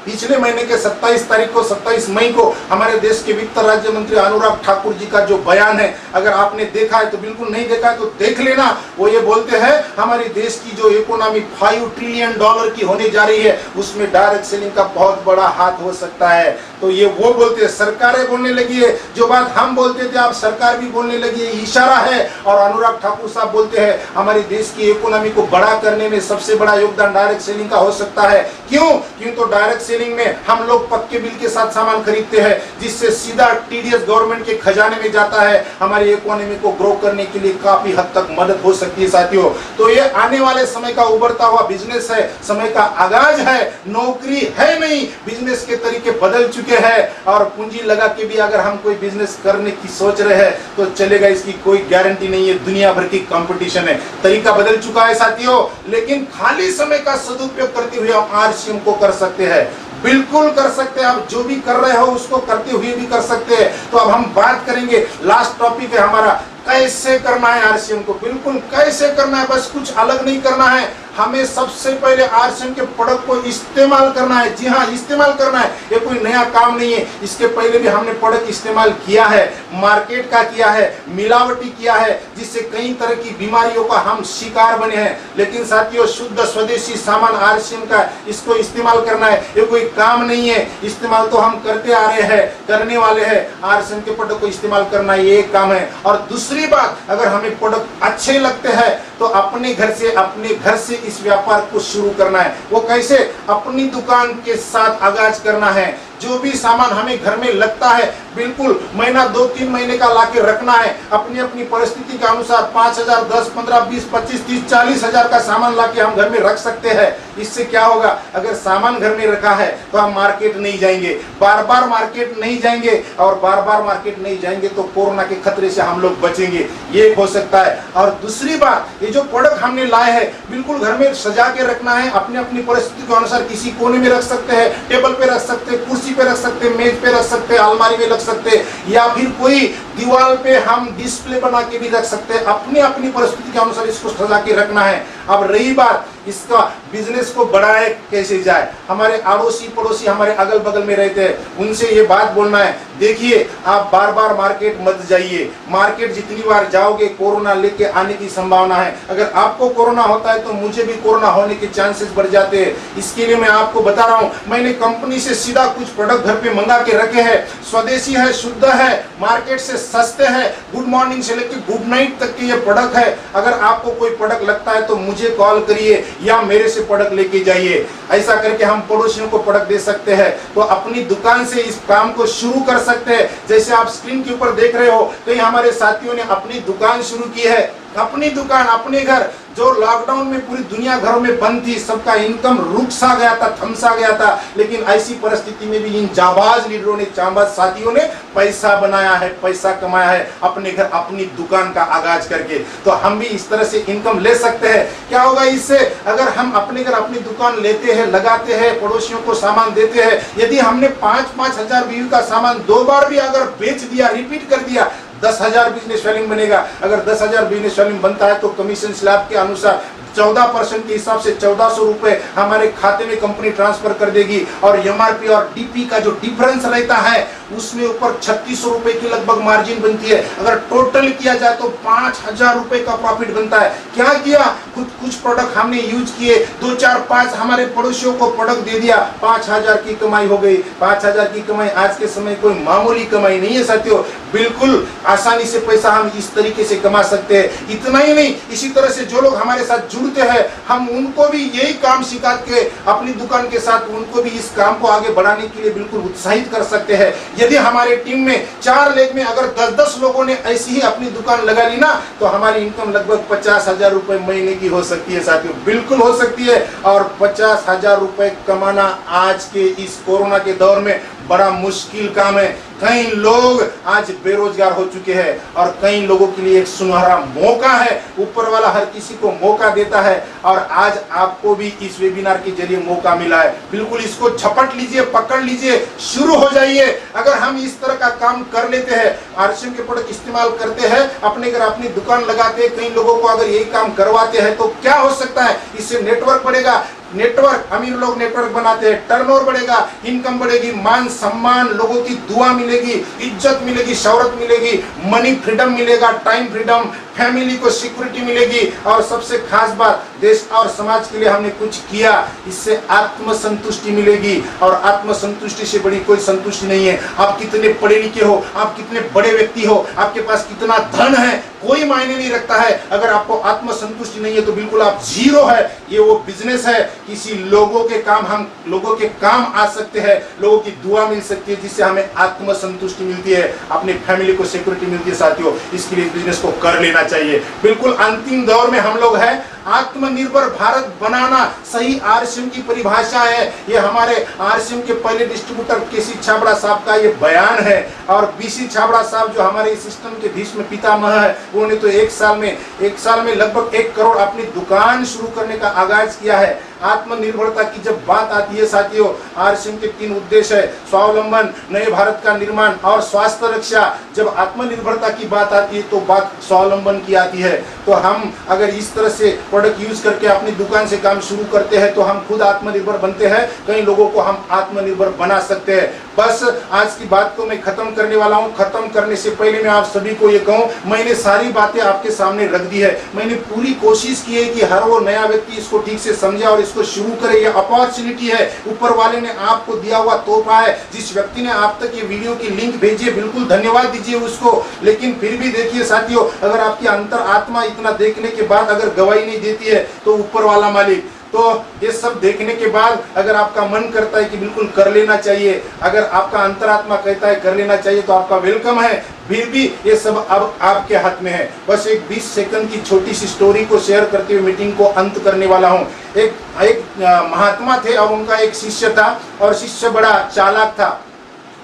पिछले महीने के 27 मई को हमारे देश के वित्त राज्य मंत्री अनुराग ठाकुर जी का जो बयान है, अगर आपने देखा है तो बिल्कुल, नहीं देखा है तो देख लेना। वो ये बोलते हैं, हमारे देश की जो इकोनॉमी $5 ट्रिलियन की होने जा रही है, उसमें डायरेक्ट सेलिंग का बहुत बड़ा हाथ हो सकता है। तो ये वो बोलते हैं, सरकारें बोलने लगी है। जो बात हम बोलते थे, आप सरकार भी बोलने लगी है, इशारा है। और अनुराग ठाकुर साहब बोलते हैं, हमारे देश की इकोनॉमी को बड़ा करने में सबसे बड़ा योगदान डायरेक्ट सेलिंग का हो सकता है। क्यों? तो डायरेक्ट सेलिंग में हम लोग पक्के बिल के साथ सामान खरीदते हैं, जिससे सीधा टीडीएस गवर्नमेंट के खजाने में जाता है। हमारी इकोनॉमी को ग्रो करने के लिए काफी हद तक मदद हो सकती है साथियों। तो ये आने वाले समय का उभरता हुआ बिजनेस है, समय का आगाज है। नौकरी है नहीं, बिजनेस के तरीके बदल चुके हैं। और पूंजी लगा के भी अगर हम कोई बिजनेस करने की सोच रहे हैं तो चलेगा, इसकी कोई गारंटी नहीं है। दुनिया भर की कंपटीशन है, तरीका बदल चुका है साथियों। लेकिन खाली समय का सदुपयोग करते हुए हम आरसीएम को कर सकते हैं, बिल्कुल कर सकते हैं। आप जो भी कर रहे हो उसको करते हुए भी कर सकते हैं। तो अब हम बात करेंगे, लास्ट टॉपिक है हमारा, कैसे करना है आरसीएम को। बिल्कुल कैसे करना है, बस कुछ अलग नहीं करना है। हमें सबसे पहले आरसीएम के प्रोडक्ट को इस्तेमाल करना है। जी हाँ, इस्तेमाल करना है, ये कोई नया काम नहीं है। इसके पहले भी हमने प्रोडक्ट इस्तेमाल किया है, मार्केट का किया है, मिलावटी किया है, जिससे कई तरह की बीमारियों का हम शिकार बने हैं। लेकिन साथियों, शुद्ध स्वदेशी सामान आरसीएम का, इसको इस्तेमाल करना है, ये कोई काम नहीं है। इस्तेमाल तो हम करते आ रहे हैं, करने वाले हैं। आरसीएम के प्रोडक्ट को इस्तेमाल करना ये एक काम है। और दूसरी बात, अगर हमें प्रोडक्ट अच्छे लगते हैं तो अपने घर से इस व्यापार को शुरू करना है। वो कैसे? अपनी दुकान के साथ आगाज करना है। जो भी सामान हमें घर में लगता है, बिल्कुल महीना 2-3 महीने का लाके रखना है। अपनी अपनी परिस्थिति के अनुसार 5,000, 10, 15, 20, 25, 30, 40 हजार का सामान लाके हम घर में रख सकते हैं। इससे क्या होगा? अगर सामान घर में रखा है तो हम मार्केट नहीं जाएंगे, बार बार मार्केट नहीं जाएंगे। और बार बार मार्केट नहीं जाएंगे तो कोरोना के खतरे से हम लोग बचेंगे, ये हो सकता है। और दूसरी बात, ये जो प्रोडक्ट हमने लाए हैं, बिल्कुल घर में सजा के रखना है। अपनी अपनी परिस्थिति के अनुसार किसी कोने में रख सकते हैं, टेबल पे रख सकते हैं, कुर्सी पे रख सकते हैं, मेज पे रख सकते हैं, अलमारी में रख सकते हैं, या फिर कोई दीवार पे हम डिस्प्ले बना के भी रख सकते हैं। अपनी अपनी परिस्थिति के अनुसार इसको सजा के रखना है। अब रही बात इसका बिजनेस को बढ़ाए कैसे जाए, हमारे अड़ोसी पड़ोसी हमारे अगल बगल में रहते हैं, उनसे ये बात बोलना है, देखिए आप बार बार मार्केट मत जाइए। मार्केट जितनी बार जाओगे कोरोना लेके आने की संभावना है। अगर आपको कोरोना होता है तो मुझे भी कोरोना होने के चांसेस बढ़ जाते हैं। इसके लिए मैं आपको बता रहा हूँ, मैंने कंपनी से सीधा कुछ प्रोडक्ट घर पे मंगा के रखे हैं। स्वदेशी है, शुद्ध है, मार्केट से सस्ते हैं। गुड मॉर्निंग से लेकर गुड नाइट तक के ये प्रोडक्ट है। अगर आपको कोई प्रोडक्ट लगता है तो मुझे कॉल करिए या मेरे से प्रोडक्ट लेके जाइए। ऐसा करके हम पड़ोसियों को प्रोडक्ट दे सकते हैं। तो अपनी दुकान से इस काम को शुरू कर सकते हैं। जैसे आप स्क्रीन के ऊपर देख रहे हो, कई हमारे साथियों ने अपनी दुकान शुरू की है। अपनी दुकान, अपने घर, जो लॉकडाउन में पूरी दुनिया घरों में बंद थी, सबका इनकम रुक सा गया था, थम सा गया था। लेकिन ऐसी परिस्थिति में भी इन जाबाज लीडरों ने, जाबाज साथियों ने पैसा बनाया है, पैसा कमाया है, अपने घर अपनी दुकान का आगाज करके। तो हम भी इस तरह से इनकम ले सकते हैं। क्या होगा इससे? अगर हम अपने घर अपनी दुकान लेते हैं, लगाते हैं, पड़ोसियों को सामान देते हैं, यदि हमने 5-5 हजार बीवी का सामान 2 बार भी अगर बेच दिया, रिपीट कर दिया, 10,000 बिजनेस वैल्यूम बनेगा। अगर 10,000 बिजनेस वैल्यूम बनता है तो कमीशन स्लैब के अनुसार 14% के हिसाब से 1400 रुपए हमारे खाते में कंपनी ट्रांसफर कर देगी। और एमआरपी और डीपी का जो डिफरेंस रहता है उसमें ऊपर 3600 रुपए की लगभग मार्जिन बनती है। अगर टोटल किया जाए तो 5000 रुपए का प्रॉफिट बनता है। क्या किया, खुद कुछ प्रोडक्ट हमने यूज किए, 2 4 5 हमारे पड़ोसियों को प्रोडक्ट दे दिया, 5000 की कमाई हो गई। 5000 की कमाई आज के समय कोई मामूली कमाई नहीं है साथियों, बिल्कुल आसानी से पैसा हम इस तरीके से कमा सकते हैं। इतना ही नहीं, इसी तरह से जो लोग हमारे साथ जुड़ते हैं, हम उनको भी यही काम सिखा के अपनी दुकान के साथ उनको भी इस काम को आगे बढ़ाने के लिए बिल्कुल उत्साहित कर सकते हैं। यदि हमारे टीम में 4 लेग में अगर 10-10 लोगों ने ऐसी ही अपनी दुकान लगा ली ना, तो हमारी इनकम लगभग 50,000 रुपए महीने की हो सकती है साथियों, बिल्कुल हो सकती है। और 50,000 रुपए कमाना आज के इस कोरोना के दौर में बड़ा मुश्किल काम है। कई लोग आज बेरोजगार हो चुके हैं और कई लोगों के लिए एक सुनहरा मौका है। ऊपर वाला हर किसी को मौका देता है और आज आपको भी इस वेबिनार के जरिए मौका मिला है। बिल्कुल इसको झपट लीजिए, पकड़ लीजिए, शुरू हो जाइए। अगर हम इस तरह का काम कर लेते हैं, आरसीएम के प्रोडक्ट इस्तेमाल करते हैं, अपने घर अपनी दुकान लगाते हैं, कई लोगों को अगर यही काम करवाते हैं, तो क्या हो सकता है, इससे नेटवर्क बढ़ेगा। नेटवर्क, अमीर लोग नेटवर्क बनाते हैं, टर्नओवर बढ़ेगा, इनकम बढ़ेगी, मान सम्मान, लोगों की दुआ मिलेगी, इज्जत मिलेगी, शौहरत मिलेगी, मनी फ्रीडम मिलेगा, टाइम फ्रीडम, फैमिली को सिक्योरिटी मिलेगी। और सबसे खास बात, देश और समाज के लिए हमने कुछ किया, इससे आत्मसंतुष्टि मिलेगी। और आत्मसंतुष्टि से बड़ी कोई संतुष्टि नहीं है। आप कितने पढ़े लिखे हो, आप कितने बड़े व्यक्ति हो, आपके पास कितना धन है, कोई मायने नहीं रखता है। अगर आपको आत्मसंतुष्टि नहीं है तो बिल्कुल आप जीरो है। ये वो बिजनेस है, किसी लोगों के काम, हम लोगों के काम आ सकते हैं, लोगों की दुआ मिल सकती है, जिससे हमें आत्मसंतुष्टि मिलती है, अपनी फैमिली को सिक्योरिटी मिलती है। साथियों, इसके लिए बिजनेस को कर लेना चाहिए। बिल्कुल अंतिम दौर में हम लोग हैं। आत्मनिर्भर भारत बनाना सही आरसीएम की परिभाषा है। ये हमारे आरसीएम के पहले डिस्ट्रीब्यूटर केसी छाबड़ा साहब का ये बयान है। और बीसी छाबड़ा साहब जो हमारे इस सिस्टम के भीष्म पितामह है, उन्होंने तो एक साल में लगभग 1 करोड़ अपनी दुकान शुरू करने का आगाज किया है। आत्मनिर्भरता की जब बात आती है साथियों, आरसीएम के 3 उद्देश्य है, स्वावलंबन, नए भारत का निर्माण और स्वास्थ्य रक्षा। जब आत्मनिर्भरता की बात आती है तो बात स्वावलंबन की आती है। तो हम अगर इस तरह से प्रोडक्ट यूज करके अपनी दुकान से काम शुरू करते हैं तो हम खुद आत्मनिर्भर बनते हैं, कई लोगों को हम आत्मनिर्भर बना सकते हैं। बस आज की बात को मैं खत्म करने वाला हूं। खत्म करने से पहले मैं आप सभी को ये कहूं, मैंने सारी बातें आपके सामने रख दी है। मैंने पूरी कोशिश की है कि हर वो नया व्यक्ति इसको ठीक से समझे और इसको शुरू करे। ये अपॉर्चुनिटी है, ऊपर वाले ने आपको दिया हुआ तोहफा है। जिस व्यक्ति ने आप तक ये वीडियो की लिंक भेजी है, बिल्कुल धन्यवाद दीजिए उसको। लेकिन फिर भी देखिए साथियों, अगर आपकी अंतर आत्मा इतना देखने के बाद अगर गवाही नहीं देती है तो ऊपर वाला मालिक, तो ये सब देखने के बाद अगर आपका मन करता है कि बिल्कुल कर लेना चाहिए, अगर आपका अंतरात्मा कहता है कर लेना चाहिए, तो आपका वेलकम है। फिर भी ये सब अब आपके हाथ में है। बस एक 20 सेकंड की छोटी सी स्टोरी को शेयर करते हुए मीटिंग को अंत करने वाला हूँ। एक महात्मा थे और उनका एक शिष्य था और शिष्य बड़ा चालाक था।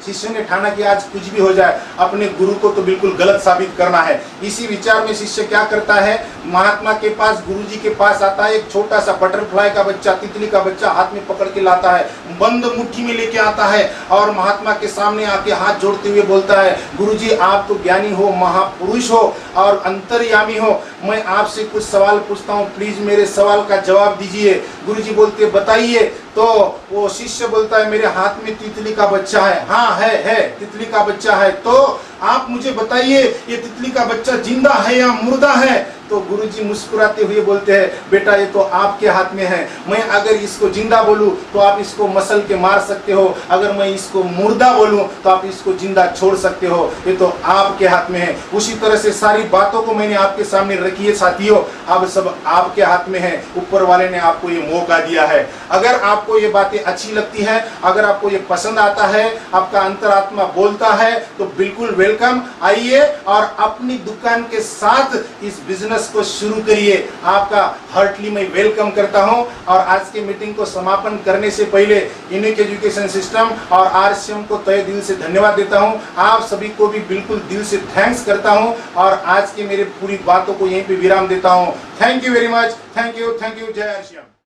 शिष्य ने ठाना कि आज कुछ भी हो जाए, अपने गुरु को तो बिल्कुल गलत साबित करना है। इसी विचार में शिष्य क्या करता है, महात्मा के पास, गुरुजी के पास आता है। एक छोटा सा बटरफ्लाई का बच्चा, तितली का बच्चा हाथ में पकड़ के लाता है, बंद मुट्ठी में लेके आता है और महात्मा के सामने आके हाथ जोड़ते हुए बोलता है, गुरुजी आप तो ज्ञानी हो, महापुरुष हो और अंतर्यामी हो, मैं आपसे कुछ सवाल पूछता हूँ, प्लीज मेरे सवाल का जवाब दीजिए। गुरुजी बोलते बताइए। तो वो शिष्य बोलता है, मेरे हाथ में तितली का बच्चा है। हाँ है, तितली का बच्चा है। तो आप मुझे बताइए, ये तितली का बच्चा जिंदा है या मुर्दा है? तो गुरुजी मुस्कुराते हुए बोलते हैं, बेटा ये तो आपके हाथ में है। मैं अगर इसको जिंदा बोलूं तो आप इसको मसल के मार सकते हो, अगर मैं इसको मुर्दा बोलूं तो आप इसको जिंदा छोड़ सकते हो। ये तो आपके हाथ में है। उसी तरह से सारी बातों को मैंने आपके सामने रखी है साथियों, अब सब आपके हाथ में है। ऊपर वाले ने आपको ये मौका दिया है। अगर आपको ये बातें अच्छी लगती है, अगर आपको ये पसंद आता है, आपका अंतरात्मा बोलता है, तो बिल्कुल वेलकम। आइए और अपनी दुकान के साथ इस बिजनेस को शुरू करिए। आपका हार्टली मैं वेलकम करता हूं। और आज की मीटिंग को समापन करने से पहले यूनिक एजुकेशन सिस्टम और आरसीएम को तहे दिल से धन्यवाद देता हूं। आप सभी को भी बिल्कुल दिल से थैंक्स करता हूं और आज की मेरी पूरी बातों को यहीं पे विराम देता हूं। Thank you very much. Thank you. जय आरसीएम।